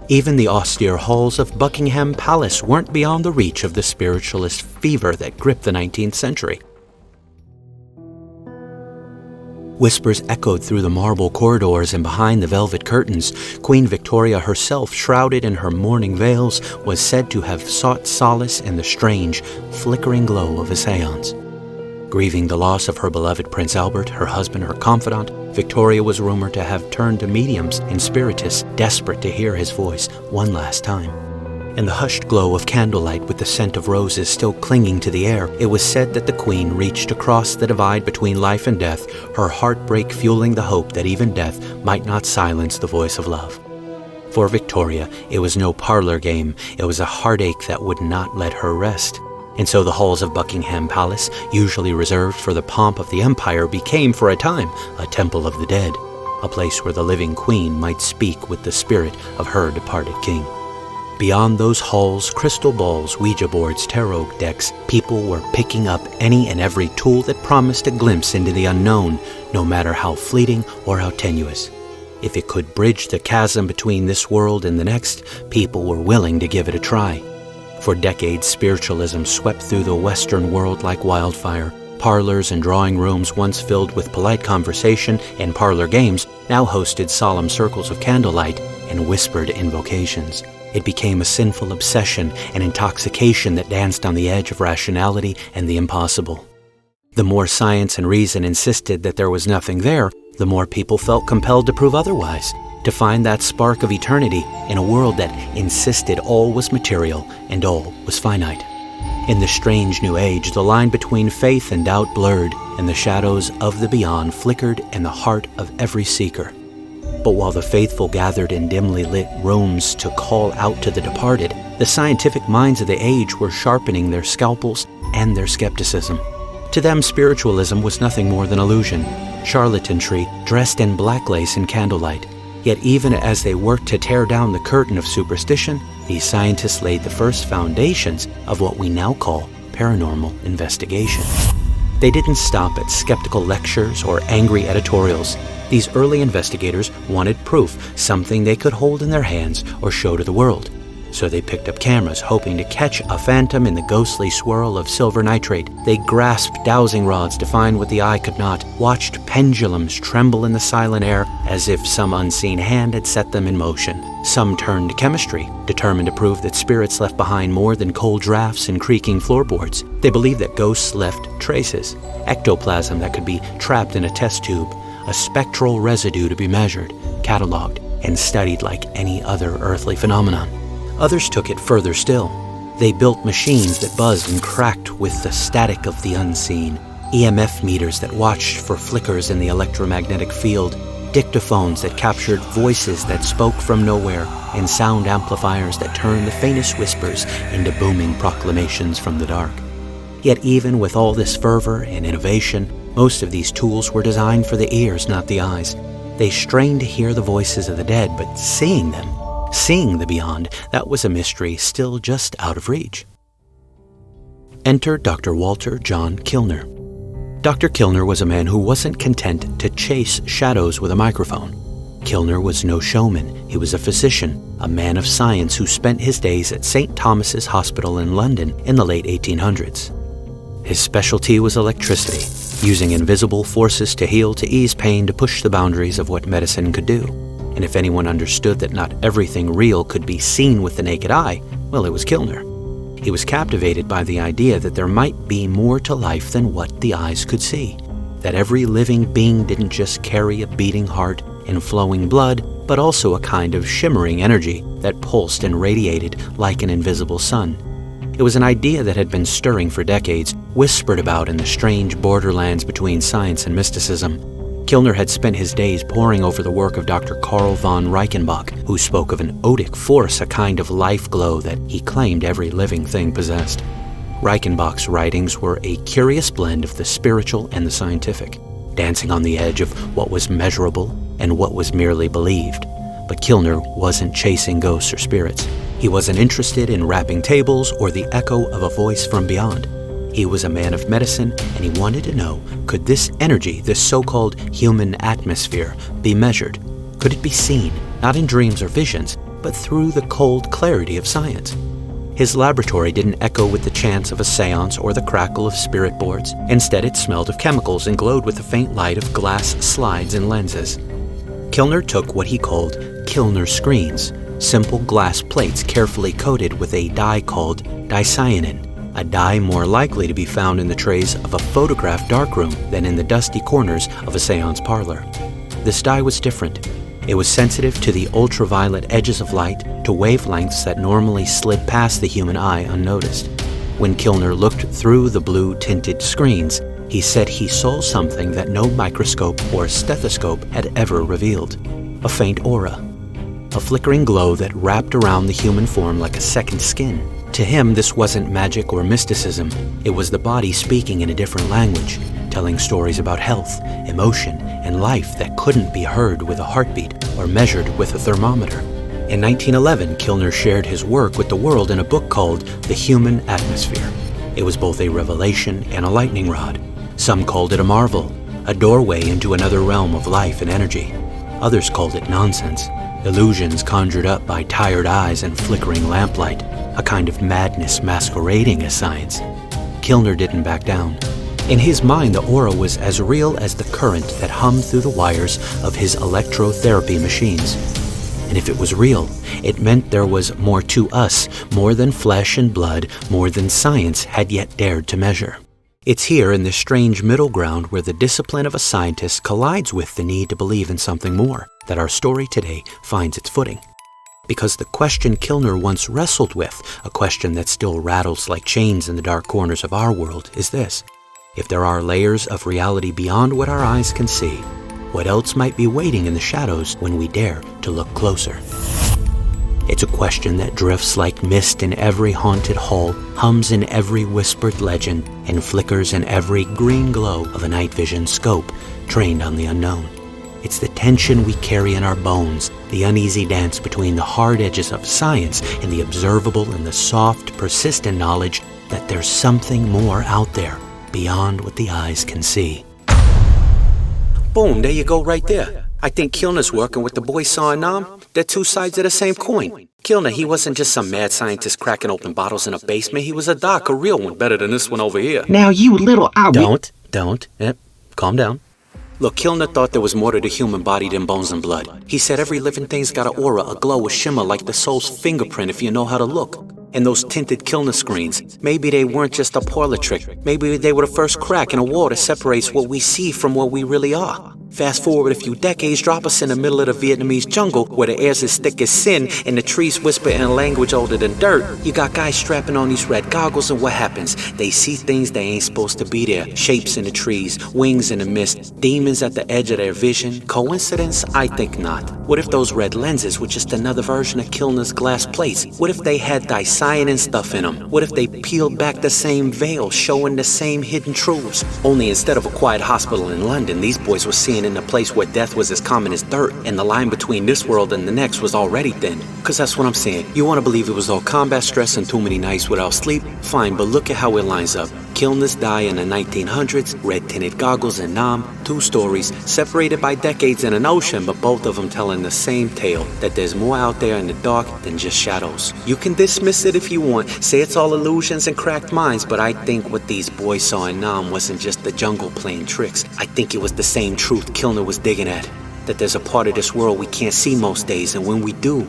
Even the austere halls of Buckingham Palace weren't beyond the reach of the spiritualist fever that gripped the 19th century. Whispers echoed through the marble corridors and behind the velvet curtains. Queen Victoria herself, shrouded in her mourning veils, was said to have sought solace in the strange, flickering glow of a seance. Grieving the loss of her beloved Prince Albert, her husband, her confidant, Victoria was rumored to have turned to mediums and spiritists, desperate to hear his voice one last time. In the hushed glow of candlelight with the scent of roses still clinging to the air, it was said that the Queen reached across the divide between life and death, her heartbreak fueling the hope that even death might not silence the voice of love. For Victoria, it was no parlor game, it was a heartache that would not let her rest. And so the halls of Buckingham Palace, usually reserved for the pomp of the empire, became for a time a temple of the dead, a place where the living queen might speak with the spirit of her departed king. Beyond those halls, crystal balls, Ouija boards, tarot decks, people were picking up any and every tool that promised a glimpse into the unknown, no matter how fleeting or how tenuous. If it could bridge the chasm between this world and the next, people were willing to give it a try. For decades, spiritualism swept through the Western world like wildfire, Parlors and drawing rooms once filled with polite conversation and parlor games now hosted solemn circles of candlelight and whispered invocations. It became a sinful obsession and intoxication that danced on the edge of rationality and the impossible. The more science and reason insisted that there was nothing there, the more people felt compelled to prove otherwise, to find that spark of eternity in a world that insisted all was material and all was finite. In the strange new age, the line between faith and doubt blurred, and the shadows of the beyond flickered in the heart of every seeker. But while the faithful gathered in dimly lit rooms to call out to the departed, the scientific minds of the age were sharpening their scalpels and their skepticism. To them, spiritualism was nothing more than illusion, charlatanry dressed in black lace and candlelight. Yet even as they worked to tear down the curtain of superstition, these scientists laid the first foundations of what we now call paranormal investigation. They didn't stop at skeptical lectures or angry editorials. These early investigators wanted proof, something they could hold in their hands or show to the world. So they picked up cameras, hoping to catch a phantom in the ghostly swirl of silver nitrate. They grasped dowsing rods to find what the eye could not, watched pendulums tremble in the silent air as if some unseen hand had set them in motion. Some turned to chemistry, determined to prove that spirits left behind more than cold drafts and creaking floorboards. They believed that ghosts left traces, ectoplasm that could be trapped in a test tube, a spectral residue to be measured, cataloged, and studied like any other earthly phenomenon. Others took it further still. They built machines that buzzed and cracked with the static of the unseen, EMF meters that watched for flickers in the electromagnetic field, dictaphones that captured voices that spoke from nowhere, and sound amplifiers that turned the faintest whispers into booming proclamations from the dark. Yet even with all this fervor and innovation, most of these tools were designed for the ears, not the eyes. They strained to hear the voices of the dead, but seeing them, seeing the beyond, that was a mystery still just out of reach. Enter Dr. Walter John Kilner. Dr. Kilner was a man who wasn't content to chase shadows with a microphone. Kilner was no showman. He was a physician, a man of science who spent his days at St. Thomas's Hospital in London in the late 1800s. His specialty was electricity, using invisible forces to heal, to ease pain, to push the boundaries of what medicine could do. And if anyone understood that not everything real could be seen with the naked eye, well, it was Kilner. He was captivated by the idea that there might be more to life than what the eyes could see, that every living being didn't just carry a beating heart and flowing blood, but also a kind of shimmering energy that pulsed and radiated like an invisible sun. It was an idea that had been stirring for decades, whispered about in the strange borderlands between science and mysticism. Kilner had spent his days poring over the work of Dr. Carl von Reichenbach, who spoke of an odic force, a kind of life glow that he claimed every living thing possessed. Reichenbach's writings were a curious blend of the spiritual and the scientific, dancing on the edge of what was measurable and what was merely believed. But Kilner wasn't chasing ghosts or spirits. He wasn't interested in rapping tables or the echo of a voice from beyond. He was a man of medicine, and he wanted to know, could this energy, this so-called human atmosphere, be measured? Could it be seen, not in dreams or visions, but through the cold clarity of science? His laboratory didn't echo with the chants of a seance or the crackle of spirit boards. Instead, it smelled of chemicals and glowed with the faint light of glass slides and lenses. Kilner took what he called Kilner screens, simple glass plates carefully coated with a dye called dicyanin, a dye more likely to be found in the trays of a photograph darkroom than in the dusty corners of a seance parlor. This dye was different. It was sensitive to the ultraviolet edges of light, to wavelengths that normally slid past the human eye unnoticed. When Kilner looked through the blue-tinted screens, he said he saw something that no microscope or stethoscope had ever revealed: a faint aura, a flickering glow that wrapped around the human form like a second skin. To him, this wasn't magic or mysticism. It was the body speaking in a different language, telling stories about health, emotion, and life that couldn't be heard with a heartbeat or measured with a thermometer. In 1911, Kilner shared his work with the world in a book called The Human Atmosphere. It was both a revelation and a lightning rod. Some called it a marvel, a doorway into another realm of life and energy. Others called it nonsense, illusions conjured up by tired eyes and flickering lamplight, a kind of madness masquerading as science. Kilner didn't back down. In his mind, the aura was as real as the current that hummed through the wires of his electrotherapy machines. And if it was real, it meant there was more to us, more than flesh and blood, more than science had yet dared to measure. It's here in this strange middle ground where the discipline of a scientist collides with the need to believe in something more, that our story today finds its footing. Because the question Kilner once wrestled with, a question that still rattles like chains in the dark corners of our world, is this: if there are layers of reality beyond what our eyes can see, what else might be waiting in the shadows when we dare to look closer? It's a question that drifts like mist in every haunted hall, hums in every whispered legend, and flickers in every green glow of a night vision scope trained on the unknown. It's the tension we carry in our bones, the uneasy dance between the hard edges of science and the observable and the soft, persistent knowledge that there's something more out there beyond what the eyes can see. Boom, there you go right there. I think Kilner's working with the boy saw in Nam. They're two sides of the same coin. Kilner, he wasn't just some mad scientist cracking open bottles in a basement. He was a doc, a real one, better than this one over here. Now you little... Don't. Yep, calm down. Look, Kilner thought there was more to the human body than bones and blood. He said every living thing's got an aura, a glow, a shimmer like the soul's fingerprint if you know how to look. And those tinted Kilner screens, maybe they weren't just a parlor trick. Maybe they were the first crack in a wall that separates what we see from what we really are. Fast forward a few decades, drop us in the middle of the Vietnamese jungle where the air's as thick as sin and the trees whisper in a language older than dirt. You got guys strapping on these red goggles, and what happens? They see things they ain't supposed to be there. Shapes in the trees, wings in the mist, demons at the edge of their vision. Coincidence? I think not. What if those red lenses were just another version of Kilner's glass plates? What if they had dicyanin stuff in them? What if they peeled back the same veil, showing the same hidden truths? Only instead of a quiet hospital in London, these boys were seeing in a place where death was as common as dirt, and the line between this world and the next was already thin. Cause that's what I'm saying. You wanna believe it was all combat stress and too many nights without sleep? Fine, but look at how it lines up. Kilner's die in the 1900s, red-tinted goggles in Nam, 2 stories, separated by decades in an ocean, but both of them telling the same tale, that there's more out there in the dark than just shadows. You can dismiss it if you want, say it's all illusions and cracked minds, but I think what these boys saw in Nam wasn't just the jungle playing tricks. I think it was the same truth Kilner was digging at, that there's a part of this world we can't see most days, and when we do,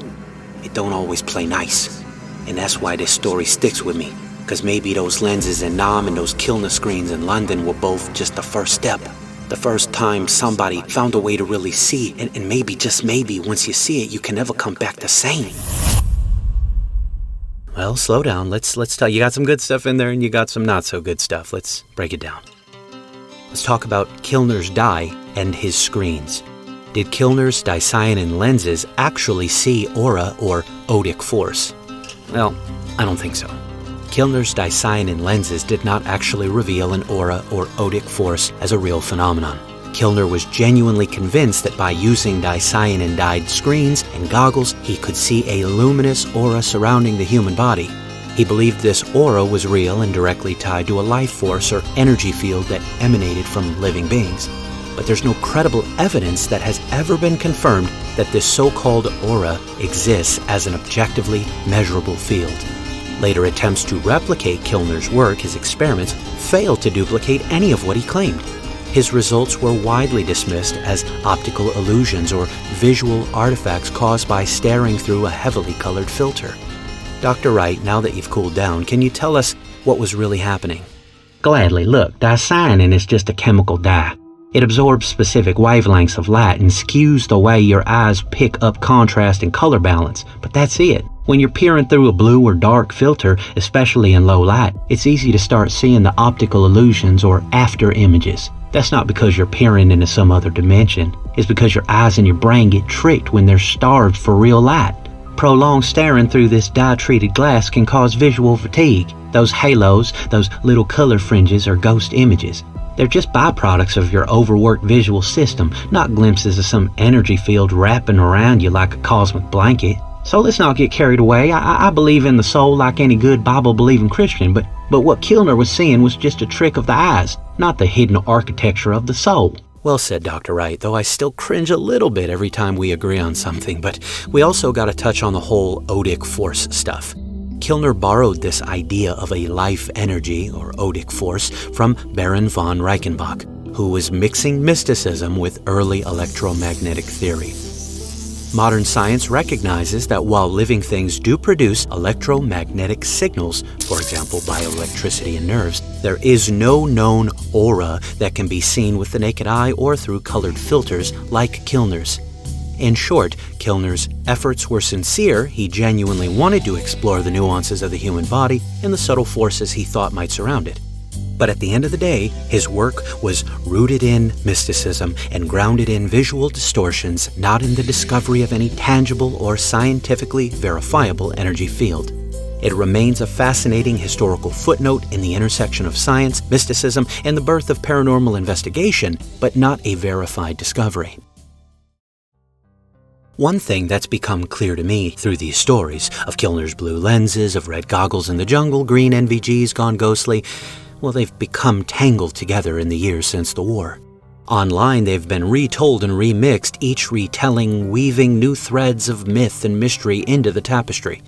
it don't always play nice. And that's why this story sticks with me. Because maybe those lenses in Nam and those Kilner screens in London were both just the first step. The first time somebody found a way to really see, and maybe, just maybe, once you see it, you can never come back the same. Well, slow down. Let's tell you got some good stuff in there and you got some not so good stuff. Let's break it down. Let's talk about Kilner's dye and his screens. Did Kilner's dicyanin lenses actually see aura or odic force? Well, I don't think so. Kilner's dicyanin lenses did not actually reveal an aura or odic force as a real phenomenon. Kilner was genuinely convinced that by using dicyanin-dyed screens and goggles, he could see a luminous aura surrounding the human body. He believed this aura was real and directly tied to a life force or energy field that emanated from living beings. But there's no credible evidence that has ever been confirmed that this so-called aura exists as an objectively measurable field. Later attempts to replicate Kilner's work, his experiments, failed to duplicate any of what he claimed. His results were widely dismissed as optical illusions or visual artifacts caused by staring through a heavily colored filter. Dr. Wright, now that you've cooled down, can you tell us what was really happening? Gladly. Look, dicyanin is just a chemical dye. It absorbs specific wavelengths of light and skews the way your eyes pick up contrast and color balance, but that's it. When you're peering through a blue or dark filter, especially in low light, it's easy to start seeing the optical illusions or after images. That's not because you're peering into some other dimension. It's because your eyes and your brain get tricked when they're starved for real light. Prolonged staring through this dye-treated glass can cause visual fatigue. Those halos, those little color fringes, are ghost images. They're just byproducts of your overworked visual system, not glimpses of some energy field wrapping around you like a cosmic blanket. So let's not get carried away. I believe in the soul like any good Bible-believing Christian, but what Kilner was seeing was just a trick of the eyes, not the hidden architecture of the soul. Well said, Dr. Wright, though I still cringe a little bit every time we agree on something, but we also got to touch on the whole odic force stuff. Kilner borrowed this idea of a life energy, or odic force, from Baron von Reichenbach, who was mixing mysticism with early electromagnetic theory. Modern science recognizes that while living things do produce electromagnetic signals, for example bioelectricity in nerves, there is no known aura that can be seen with the naked eye or through colored filters like Kilner's. In short, Kilner's efforts were sincere. He genuinely wanted to explore the nuances of the human body and the subtle forces he thought might surround it. But at the end of the day, his work was rooted in mysticism and grounded in visual distortions, not in the discovery of any tangible or scientifically verifiable energy field. It remains a fascinating historical footnote in the intersection of science, mysticism, and the birth of paranormal investigation, but not a verified discovery. One thing that's become clear to me through these stories of Kilner's blue lenses, of red goggles in the jungle, green NVGs gone ghostly, well, they've become tangled together in the years since the war. Online, they've been retold and remixed, each retelling, weaving new threads of myth and mystery into the tapestry.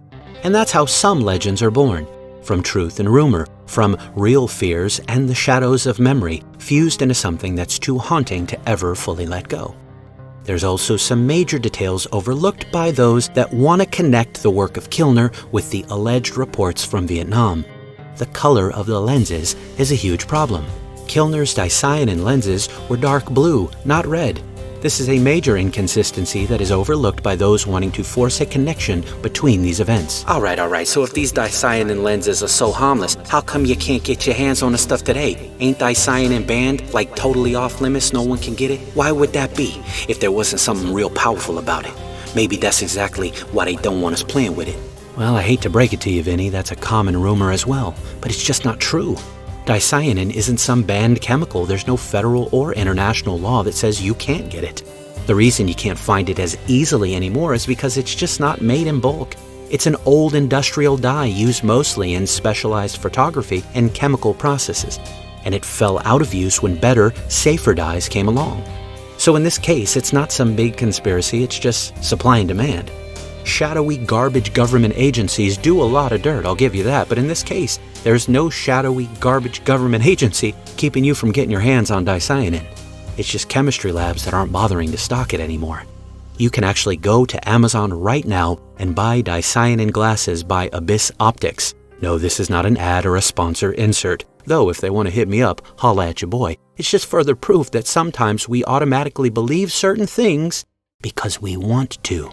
And that's how some legends are born, from truth and rumor, from real fears and the shadows of memory, fused into something that's too haunting to ever fully let go. There's also some major details overlooked by those that want to connect the work of Kilner with the alleged reports from Vietnam. The color of the lenses is a huge problem. Kilner's dicyanin lenses were dark blue, not red. This is a major inconsistency that is overlooked by those wanting to force a connection between these events. Alright, so if these dicyanin lenses are so harmless, how come you can't get your hands on the stuff today? Ain't dicyanin banned, like totally off limits, no one can get it? Why would that be, if there wasn't something real powerful about it? Maybe that's exactly why they don't want us playing with it. Well, I hate to break it to you, Vinny, that's a common rumor as well, but it's just not true. Dicyanin isn't some banned chemical. There's no federal or international law that says you can't get it. The reason you can't find it as easily anymore is because it's just not made in bulk. It's an old industrial dye used mostly in specialized photography and chemical processes, and it fell out of use when better, safer dyes came along. So in this case, it's not some big conspiracy, it's just supply and demand. Shadowy garbage government agencies do a lot of dirt, I'll give you that, but in this case, there's no shadowy garbage government agency keeping you from getting your hands on dicyanin. It's just chemistry labs that aren't bothering to stock it anymore. You can actually go to Amazon right now and buy dicyanin glasses by Abyss Optics. No, this is not an ad or a sponsor insert, though if they want to hit me up, holla at your boy. It's just further proof that sometimes we automatically believe certain things because we want to.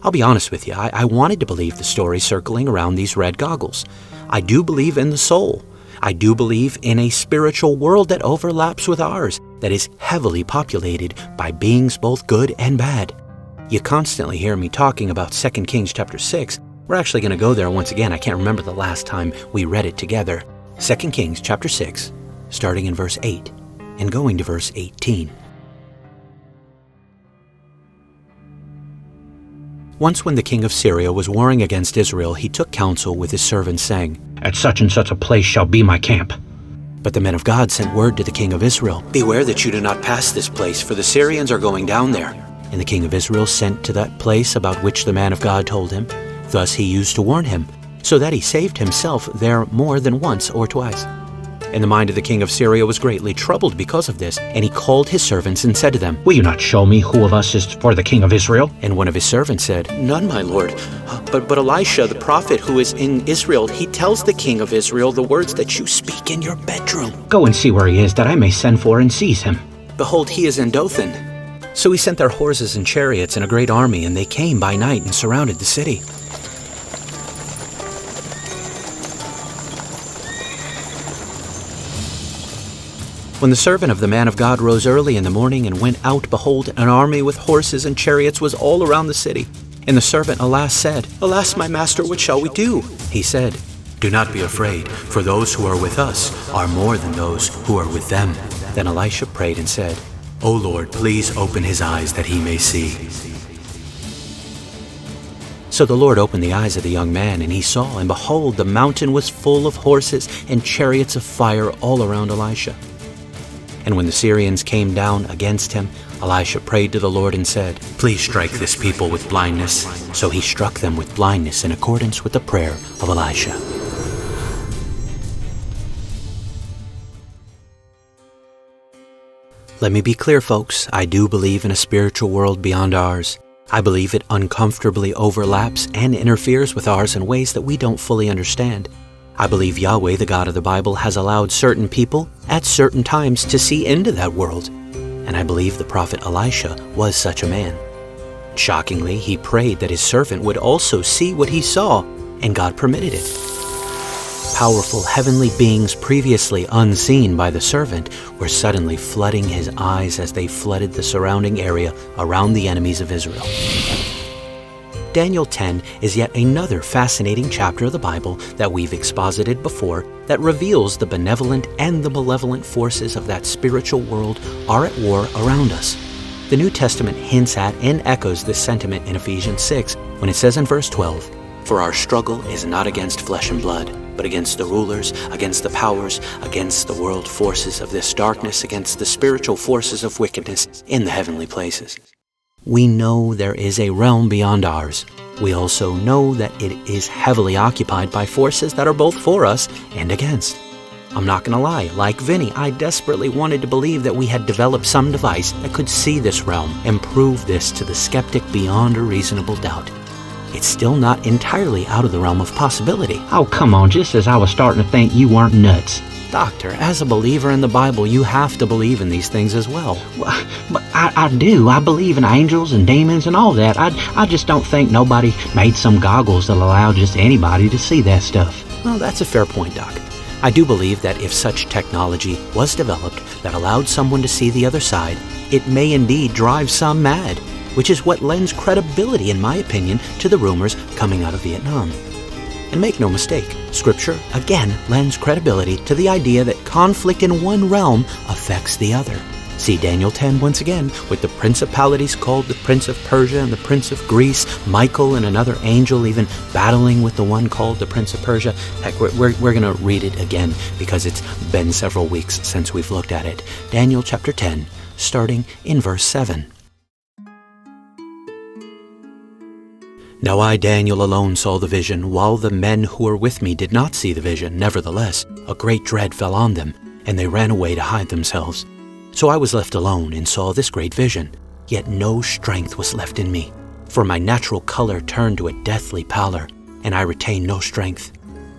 I'll be honest with you, I wanted to believe the story circling around these red goggles. I do believe in the soul. I do believe in a spiritual world that overlaps with ours, that is heavily populated by beings both good and bad. You constantly hear me talking about 2 Kings chapter 6. We're actually going to go there once again. I can't remember the last time we read it together. 2 Kings chapter 6, starting in verse 8 and going to verse 18. Once when the king of Syria was warring against Israel, he took counsel with his servants, saying, At such and such a place shall be my camp. But the men of God sent word to the king of Israel, Beware that you do not pass this place, for the Syrians are going down there. And the king of Israel sent to that place about which the man of God told him. Thus he used to warn him, so that he saved himself there more than once or twice. And the mind of the king of Syria was greatly troubled because of this, and he called his servants and said to them, Will you not show me who of us is for the king of Israel? And one of his servants said, None, my lord. But Elisha, the prophet who is in Israel, he tells the king of Israel the words that you speak in your bedroom. Go and see where he is, that I may send for and seize him. Behold, he is in Dothan. So he sent their horses and chariots and a great army, and they came by night and surrounded the city. When the servant of the man of God rose early in the morning and went out, behold, an army with horses and chariots was all around the city. And the servant, alas, said, Alas, my master, what shall we do? He said, Do not be afraid, for those who are with us are more than those who are with them. Then Elisha prayed and said, O Lord, please open his eyes that he may see. So the Lord opened the eyes of the young man, and he saw, and behold, the mountain was full of horses and chariots of fire all around Elisha. And when the Syrians came down against him, Elisha prayed to the Lord and said, "Please strike this people with blindness." So he struck them with blindness in accordance with the prayer of Elisha. Let me be clear, folks. I do believe in a spiritual world beyond ours. I believe it uncomfortably overlaps and interferes with ours in ways that we don't fully understand. I believe Yahweh, the God of the Bible, has allowed certain people at certain times to see into that world. And I believe the prophet Elisha was such a man. Shockingly, he prayed that his servant would also see what he saw, and God permitted it. Powerful heavenly beings previously unseen by the servant were suddenly flooding his eyes as they flooded the surrounding area around the enemies of Israel. Daniel 10 is yet another fascinating chapter of the Bible that we've exposited before that reveals the benevolent and the malevolent forces of that spiritual world are at war around us. The New Testament hints at and echoes this sentiment in Ephesians 6 when it says in verse 12, "For our struggle is not against flesh and blood, but against the rulers, against the powers, against the world forces of this darkness, against the spiritual forces of wickedness in the heavenly places." We know there is a realm beyond ours. We also know that it is heavily occupied by forces that are both for us and against. I'm not going to lie, like Vinny, I desperately wanted to believe that we had developed some device that could see this realm and prove this to the skeptic beyond a reasonable doubt. It's still not entirely out of the realm of possibility. Oh, come on, just as I was starting to think you weren't nuts. Doctor, as a believer in the Bible, you have to believe in these things as well. But I do. I believe in angels and demons and all that. I just don't think nobody made some goggles that allow just anybody to see that stuff. Well, that's a fair point, Doc. I do believe that if such technology was developed that allowed someone to see the other side, it may indeed drive some mad, which is what lends credibility, in my opinion, to the rumors coming out of Vietnam. And make no mistake, Scripture, again, lends credibility to the idea that conflict in one realm affects the other. See Daniel 10 once again, with the principalities called the Prince of Persia and the Prince of Greece, Michael and another angel even battling with the one called the Prince of Persia. Heck, we're going to read it again because it's been several weeks since we've looked at it. Daniel chapter 10, starting in verse 7. Now I, Daniel, alone saw the vision, while the men who were with me did not see the vision. Nevertheless, a great dread fell on them, and they ran away to hide themselves. So I was left alone and saw this great vision, yet no strength was left in me. For my natural color turned to a deathly pallor, and I retained no strength.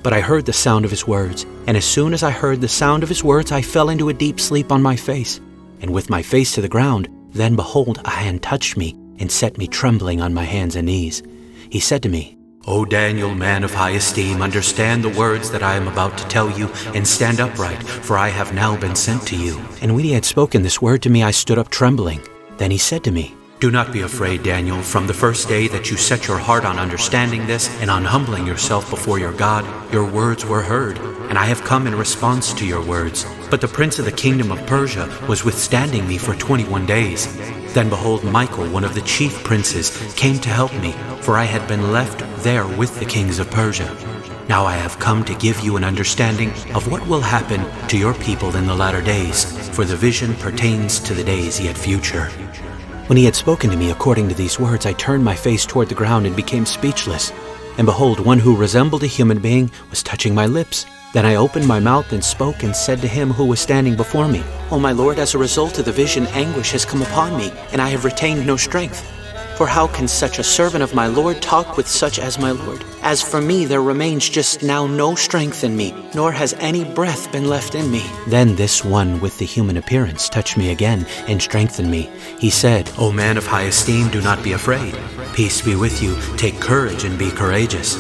But I heard the sound of his words, and as soon as I heard the sound of his words, I fell into a deep sleep on my face. And with my face to the ground, then behold, a hand touched me, and set me trembling on my hands and knees. He said to me, "O Daniel, man of high esteem, understand the words that I am about to tell you, and stand upright, for I have now been sent to you." And when he had spoken this word to me, I stood up trembling. Then he said to me, "Do not be afraid, Daniel. From the first day that you set your heart on understanding this and on humbling yourself before your God, your words were heard, and I have come in response to your words. But the prince of the kingdom of Persia was withstanding me for 21 days. Then behold, Michael, one of the chief princes, came to help me, for I had been left there with the kings of Persia. Now I have come to give you an understanding of what will happen to your people in the latter days, for the vision pertains to the days yet future." When he had spoken to me according to these words, I turned my face toward the ground and became speechless. And behold, one who resembled a human being was touching my lips. Then I opened my mouth and spoke and said to him who was standing before me, "O my Lord, as a result of the vision, anguish has come upon me, and I have retained no strength. For how can such a servant of my Lord talk with such as my Lord? As for me, there remains just now no strength in me, nor has any breath been left in me." Then this one with the human appearance touched me again and strengthened me. He said, "O man of high esteem, do not be afraid. Peace be with you. Take courage and be courageous."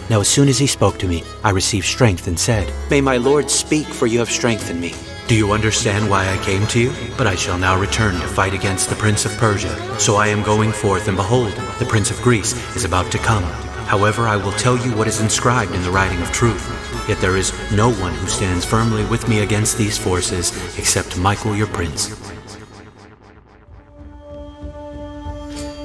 Now as soon as he spoke to me, I received strength and said, "May my Lord speak, for you have strengthened me." "Do you understand why I came to you? But I shall now return to fight against the prince of Persia. So I am going forth, and behold, the prince of Greece is about to come. However, I will tell you what is inscribed in the writing of truth. Yet there is no one who stands firmly with me against these forces, except Michael your prince."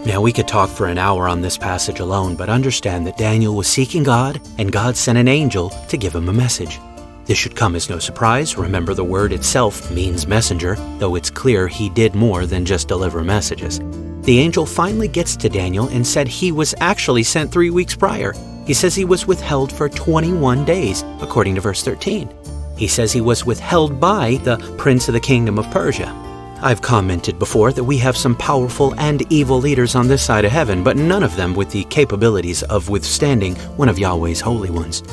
Now we could talk for an hour on this passage alone, but understand that Daniel was seeking God, and God sent an angel to give him a message. This should come as no surprise. Remember, the word itself means messenger, though it's clear he did more than just deliver messages. The angel finally gets to Daniel and said he was actually sent 3 weeks prior. He says he was withheld for 21 days, according to verse 13. He says he was withheld by the prince of the kingdom of Persia. I've commented before that we have some powerful and evil leaders on this side of heaven, but none of them with the capabilities of withstanding one of Yahweh's holy ones.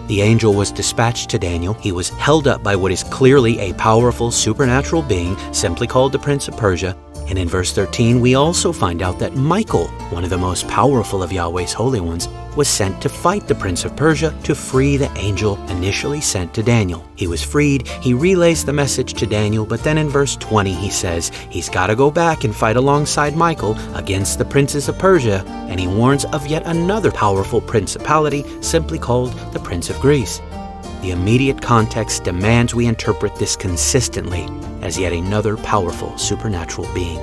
The angel was dispatched to Daniel. He was held up by what is clearly a powerful supernatural being, simply called the Prince of Persia. And in verse 13, we also find out that Michael, one of the most powerful of Yahweh's holy ones, was sent to fight the Prince of Persia to free the angel initially sent to Daniel. He was freed, he relays the message to Daniel, but then in verse 20 he says he's got to go back and fight alongside Michael against the princes of Persia, and he warns of yet another powerful principality simply called the Prince of Greece. The immediate context demands we interpret this consistently as yet another powerful supernatural being.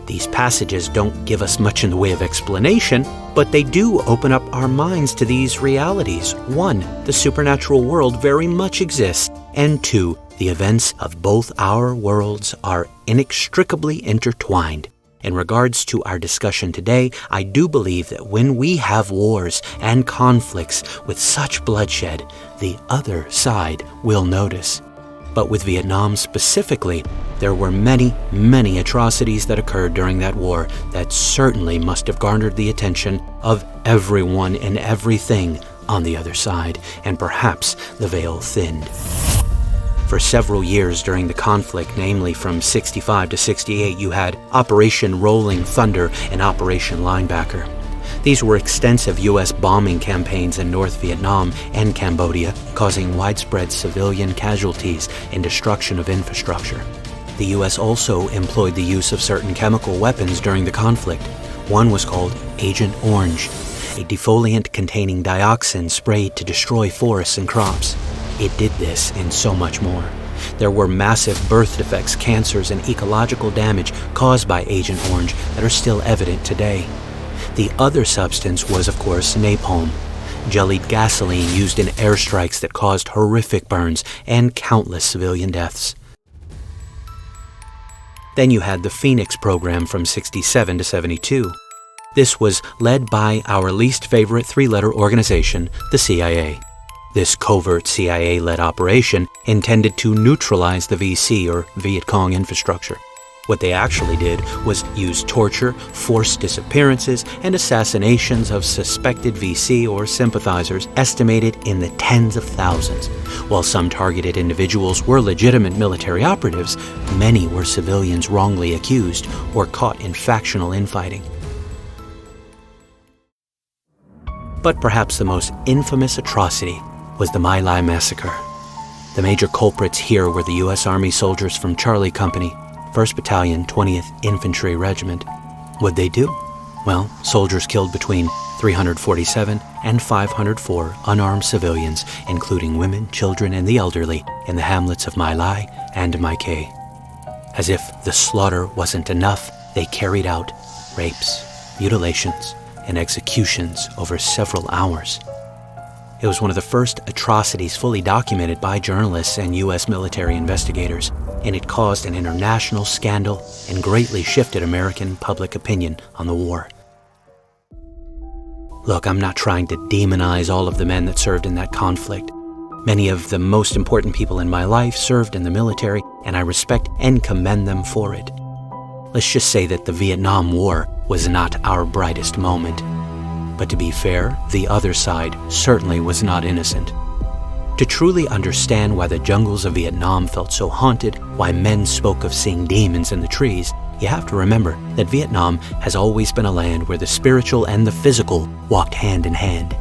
These passages don't give us much in the way of explanation, but they do open up our minds to these realities. 1, the supernatural world very much exists, and 2, the events of both our worlds are inextricably intertwined. In regards to our discussion today, I do believe that when we have wars and conflicts with such bloodshed, the other side will notice. But with Vietnam specifically, there were many, many atrocities that occurred during that war that certainly must have garnered the attention of everyone and everything on the other side, and perhaps the veil thinned. For several years during the conflict, namely from 65 to 68, you had Operation Rolling Thunder and Operation Linebacker. These were extensive U.S. bombing campaigns in North Vietnam and Cambodia, causing widespread civilian casualties and destruction of infrastructure. The U.S. also employed the use of certain chemical weapons during the conflict. One was called Agent Orange, a defoliant containing dioxin sprayed to destroy forests and crops. It did this and so much more. There were massive birth defects, cancers, and ecological damage caused by Agent Orange that are still evident today. The other substance was, of course, napalm, jellied gasoline used in airstrikes that caused horrific burns and countless civilian deaths. Then you had the Phoenix program from 67 to 72. This was led by our least favorite three-letter organization, the CIA. This covert CIA-led operation intended to neutralize the VC or Viet Cong infrastructure. What they actually did was use torture, forced disappearances, and assassinations of suspected VC or sympathizers estimated in the tens of thousands. While some targeted individuals were legitimate military operatives, many were civilians wrongly accused or caught in factional infighting. But perhaps the most infamous atrocity was the My Lai massacre. The major culprits here were the U.S. Army soldiers from Charlie Company, 1st Battalion, 20th Infantry Regiment. What'd they do? Well, soldiers killed between 347 and 504 unarmed civilians, including women, children, and the elderly, in the hamlets of My Lai and My Kay. As if the slaughter wasn't enough, they carried out rapes, mutilations, and executions over several hours. It was one of the first atrocities fully documented by journalists and U.S. military investigators, and it caused an international scandal and greatly shifted American public opinion on the war. Look, I'm not trying to demonize all of the men that served in that conflict. Many of the most important people in my life served in the military, and I respect and commend them for it. Let's just say that the Vietnam War was not our brightest moment. But to be fair, the other side certainly was not innocent. To truly understand why the jungles of Vietnam felt so haunted, why men spoke of seeing demons in the trees, you have to remember that Vietnam has always been a land where the spiritual and the physical walked hand in hand.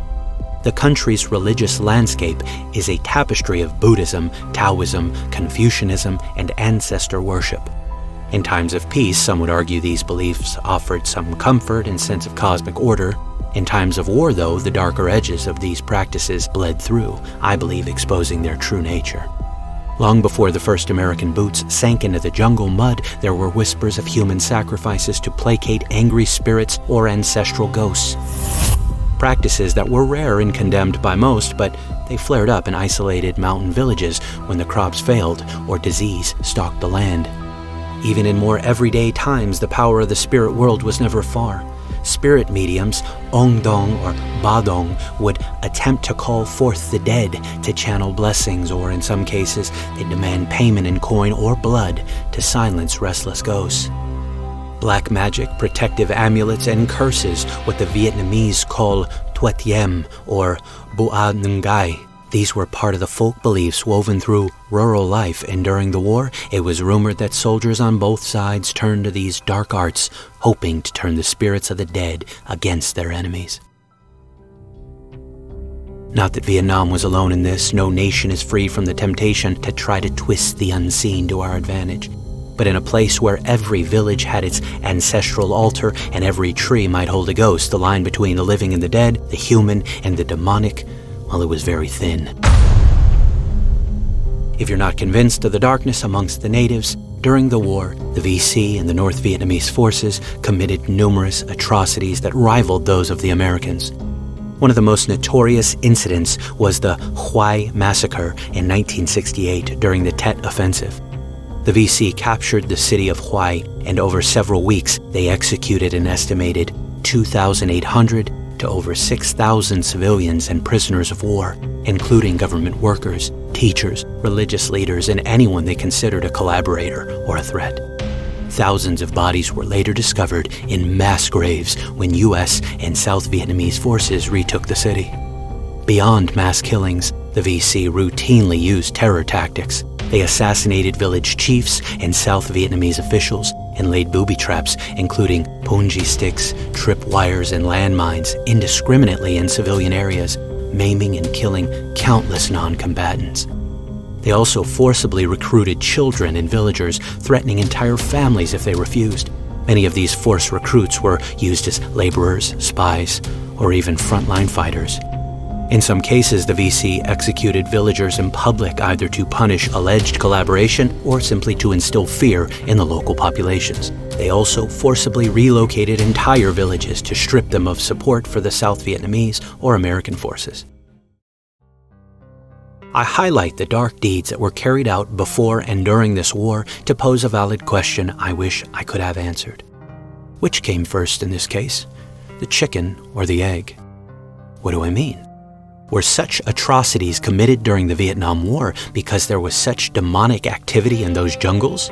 The country's religious landscape is a tapestry of Buddhism, Taoism, Confucianism, and ancestor worship. In times of peace, some would argue these beliefs offered some comfort and sense of cosmic order. In times of war, though, the darker edges of these practices bled through, I believe exposing their true nature. Long before the first American boots sank into the jungle mud, there were whispers of human sacrifices to placate angry spirits or ancestral ghosts. practices that were rare and condemned by most, but they flared up in isolated mountain villages when the crops failed or disease stalked the land. Even in more everyday times, the power of the spirit world was never far. Spirit mediums, Ongdong or Badong, would attempt to call forth the dead to channel blessings, or in some cases, they demand payment in coin or blood to silence restless ghosts. Black magic, protective amulets, and curses, what the Vietnamese call Tuetiem or Bua Ngai. These were part of the folk beliefs woven through rural life, and during the war, it was rumored that soldiers on both sides turned to these dark arts, hoping to turn the spirits of the dead against their enemies. Not that Vietnam was alone in this. No nation is free from the temptation to try to twist the unseen to our advantage. But in a place where every village had its ancestral altar and every tree might hold a ghost, the line between the living and the dead, the human and the demonic, well, it was very thin. If you're not convinced of the darkness amongst the natives, during the war, the VC and the North Vietnamese forces committed numerous atrocities that rivaled those of the Americans. One of the most notorious incidents was the Huai Massacre in 1968 during the Tet Offensive. The VC captured the city of Huai, and over several weeks, they executed an estimated 2,800 to over 6,000 civilians and prisoners of war, including government workers, teachers, religious leaders, and anyone they considered a collaborator or a threat. Thousands of bodies were later discovered in mass graves when U.S. and South Vietnamese forces retook the city. Beyond mass killings, the VC routinely used terror tactics. They assassinated village chiefs and South Vietnamese officials and laid booby traps, including punji sticks, trip wires, and landmines indiscriminately in civilian areas, maiming and killing countless non-combatants. They also forcibly recruited children and villagers, threatening entire families if they refused. Many of these forced recruits were used as laborers, spies, or even frontline fighters. In some cases, the VC executed villagers in public, either to punish alleged collaboration or simply to instill fear in the local populations. They also forcibly relocated entire villages to strip them of support for the South Vietnamese or American forces. I highlight the dark deeds that were carried out before and during this war to pose a valid question I wish I could have answered. Which came first in this case, the chicken or the egg? What do I mean? Were such atrocities committed during the Vietnam War because there was such demonic activity in those jungles?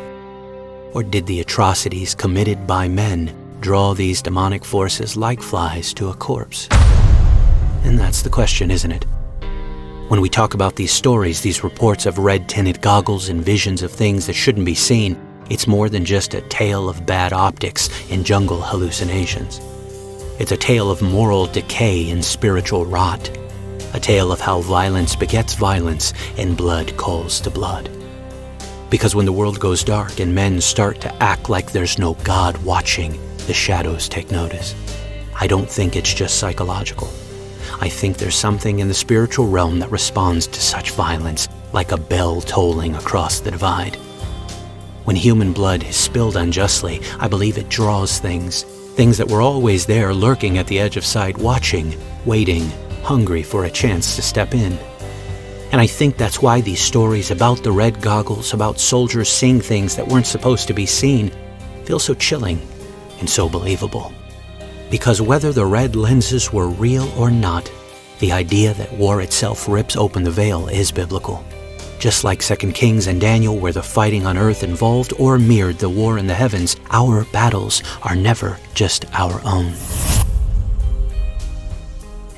Or did the atrocities committed by men draw these demonic forces like flies to a corpse? And that's the question, isn't it? When we talk about these stories, these reports of red-tinted goggles and visions of things that shouldn't be seen, it's more than just a tale of bad optics and jungle hallucinations. It's a tale of moral decay and spiritual rot. A tale of how violence begets violence and blood calls to blood. Because when the world goes dark and men start to act like there's no God watching, the shadows take notice. I don't think it's just psychological. I think there's something in the spiritual realm that responds to such violence, like a bell tolling across the divide. When human blood is spilled unjustly, I believe it draws things that were always there, lurking at the edge of sight, watching, waiting, hungry for a chance to step in. And I think that's why these stories about the red goggles, about soldiers seeing things that weren't supposed to be seen, feel so chilling and so believable. Because whether the red lenses were real or not, the idea that war itself rips open the veil is biblical. Just like 2 Kings and Daniel, where the fighting on earth involved or mirrored the war in the heavens, our battles are never just our own.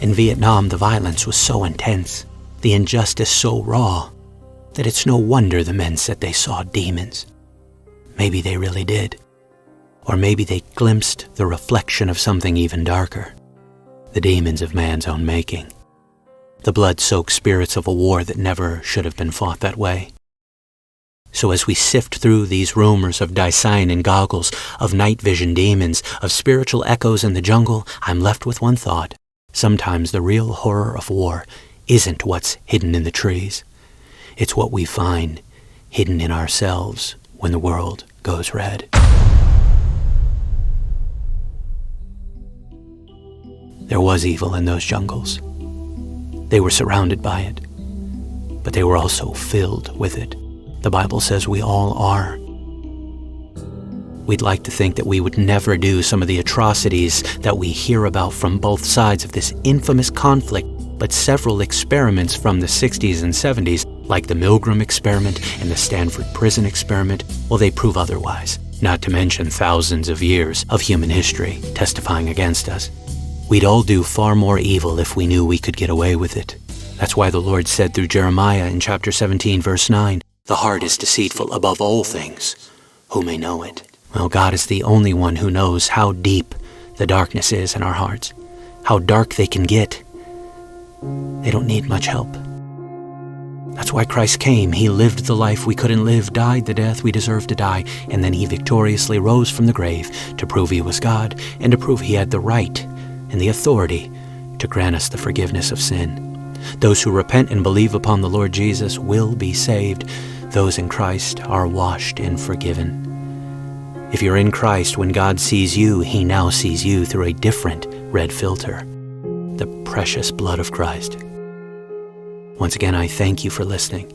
In Vietnam, the violence was so intense, the injustice so raw, that it's no wonder the men said they saw demons. Maybe they really did. Or maybe they glimpsed the reflection of something even darker, the demons of man's own making, the blood-soaked spirits of a war that never should have been fought that way. So as we sift through these rumors of dicyanin goggles, of night vision demons, of spiritual echoes in the jungle, I'm left with one thought. Sometimes the real horror of war isn't what's hidden in the trees. It's what we find hidden in ourselves when the world goes red. There was evil in those jungles. They were surrounded by it, but they were also filled with it. The Bible says we all are. We'd like to think that we would never do some of the atrocities that we hear about from both sides of this infamous conflict, but several experiments from the 60s and 70s, like the Milgram experiment and the Stanford prison experiment, well, they prove otherwise, not to mention thousands of years of human history testifying against us. We'd all do far more evil if we knew we could get away with it. That's why the Lord said through Jeremiah in chapter 17, verse 9, "The heart is deceitful above all things. Who may know it?" Well, God is the only one who knows how deep the darkness is in our hearts, how dark they can get. They don't need much help. That's why Christ came. He lived the life we couldn't live, died the death we deserved to die, and then he victoriously rose from the grave to prove he was God and to prove he had the right and the authority to grant us the forgiveness of sin. Those who repent and believe upon the Lord Jesus will be saved. Those in Christ are washed and forgiven. If you're in Christ, when God sees you, he now sees you through a different red filter, the precious blood of Christ. Once again, I thank you for listening.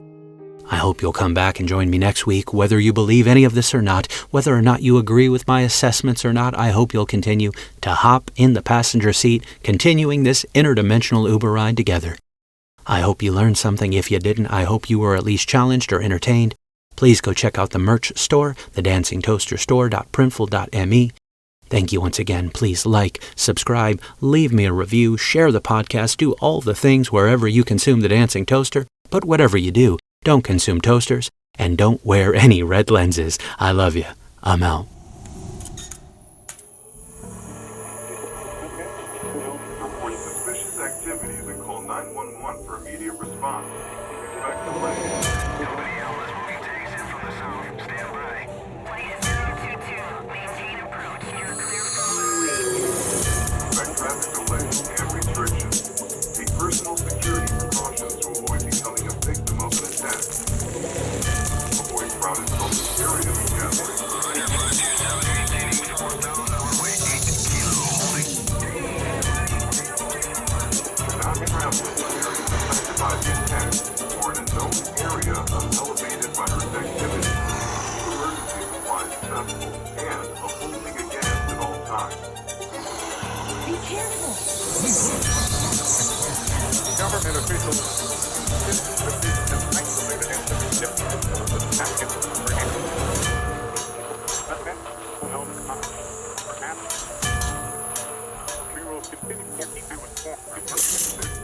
I hope you'll come back and join me next week, whether you believe any of this or not, whether or not you agree with my assessments or not. I hope you'll continue to hop in the passenger seat, continuing this interdimensional Uber ride together. I hope you learned something. If you didn't, I hope you were at least challenged or entertained. Please go check out the merch store, thedancingtoasterstore.printful.me. Thank you once again. Please like, subscribe, leave me a review, share the podcast, do all the things wherever you consume The Dancing Toaster. But whatever you do, don't consume toasters and don't wear any red lenses. I love you. I'm out. Report suspicious activities and call 911 for immediate response. Expect delay. Expect traffic delays and restrictions. Take personal security precautions to avoid becoming a victim of an attack. Avoid crowded public areas and gatherings. Not travel in areas affected by the attack or in a known area elevated by Earth activity. Keep emergency supplies accessible and a holding a gas at all times. Be careful. Government officials insist that this is isolated incident different from the packet for example. But then, perhaps we will continue to keep you informed.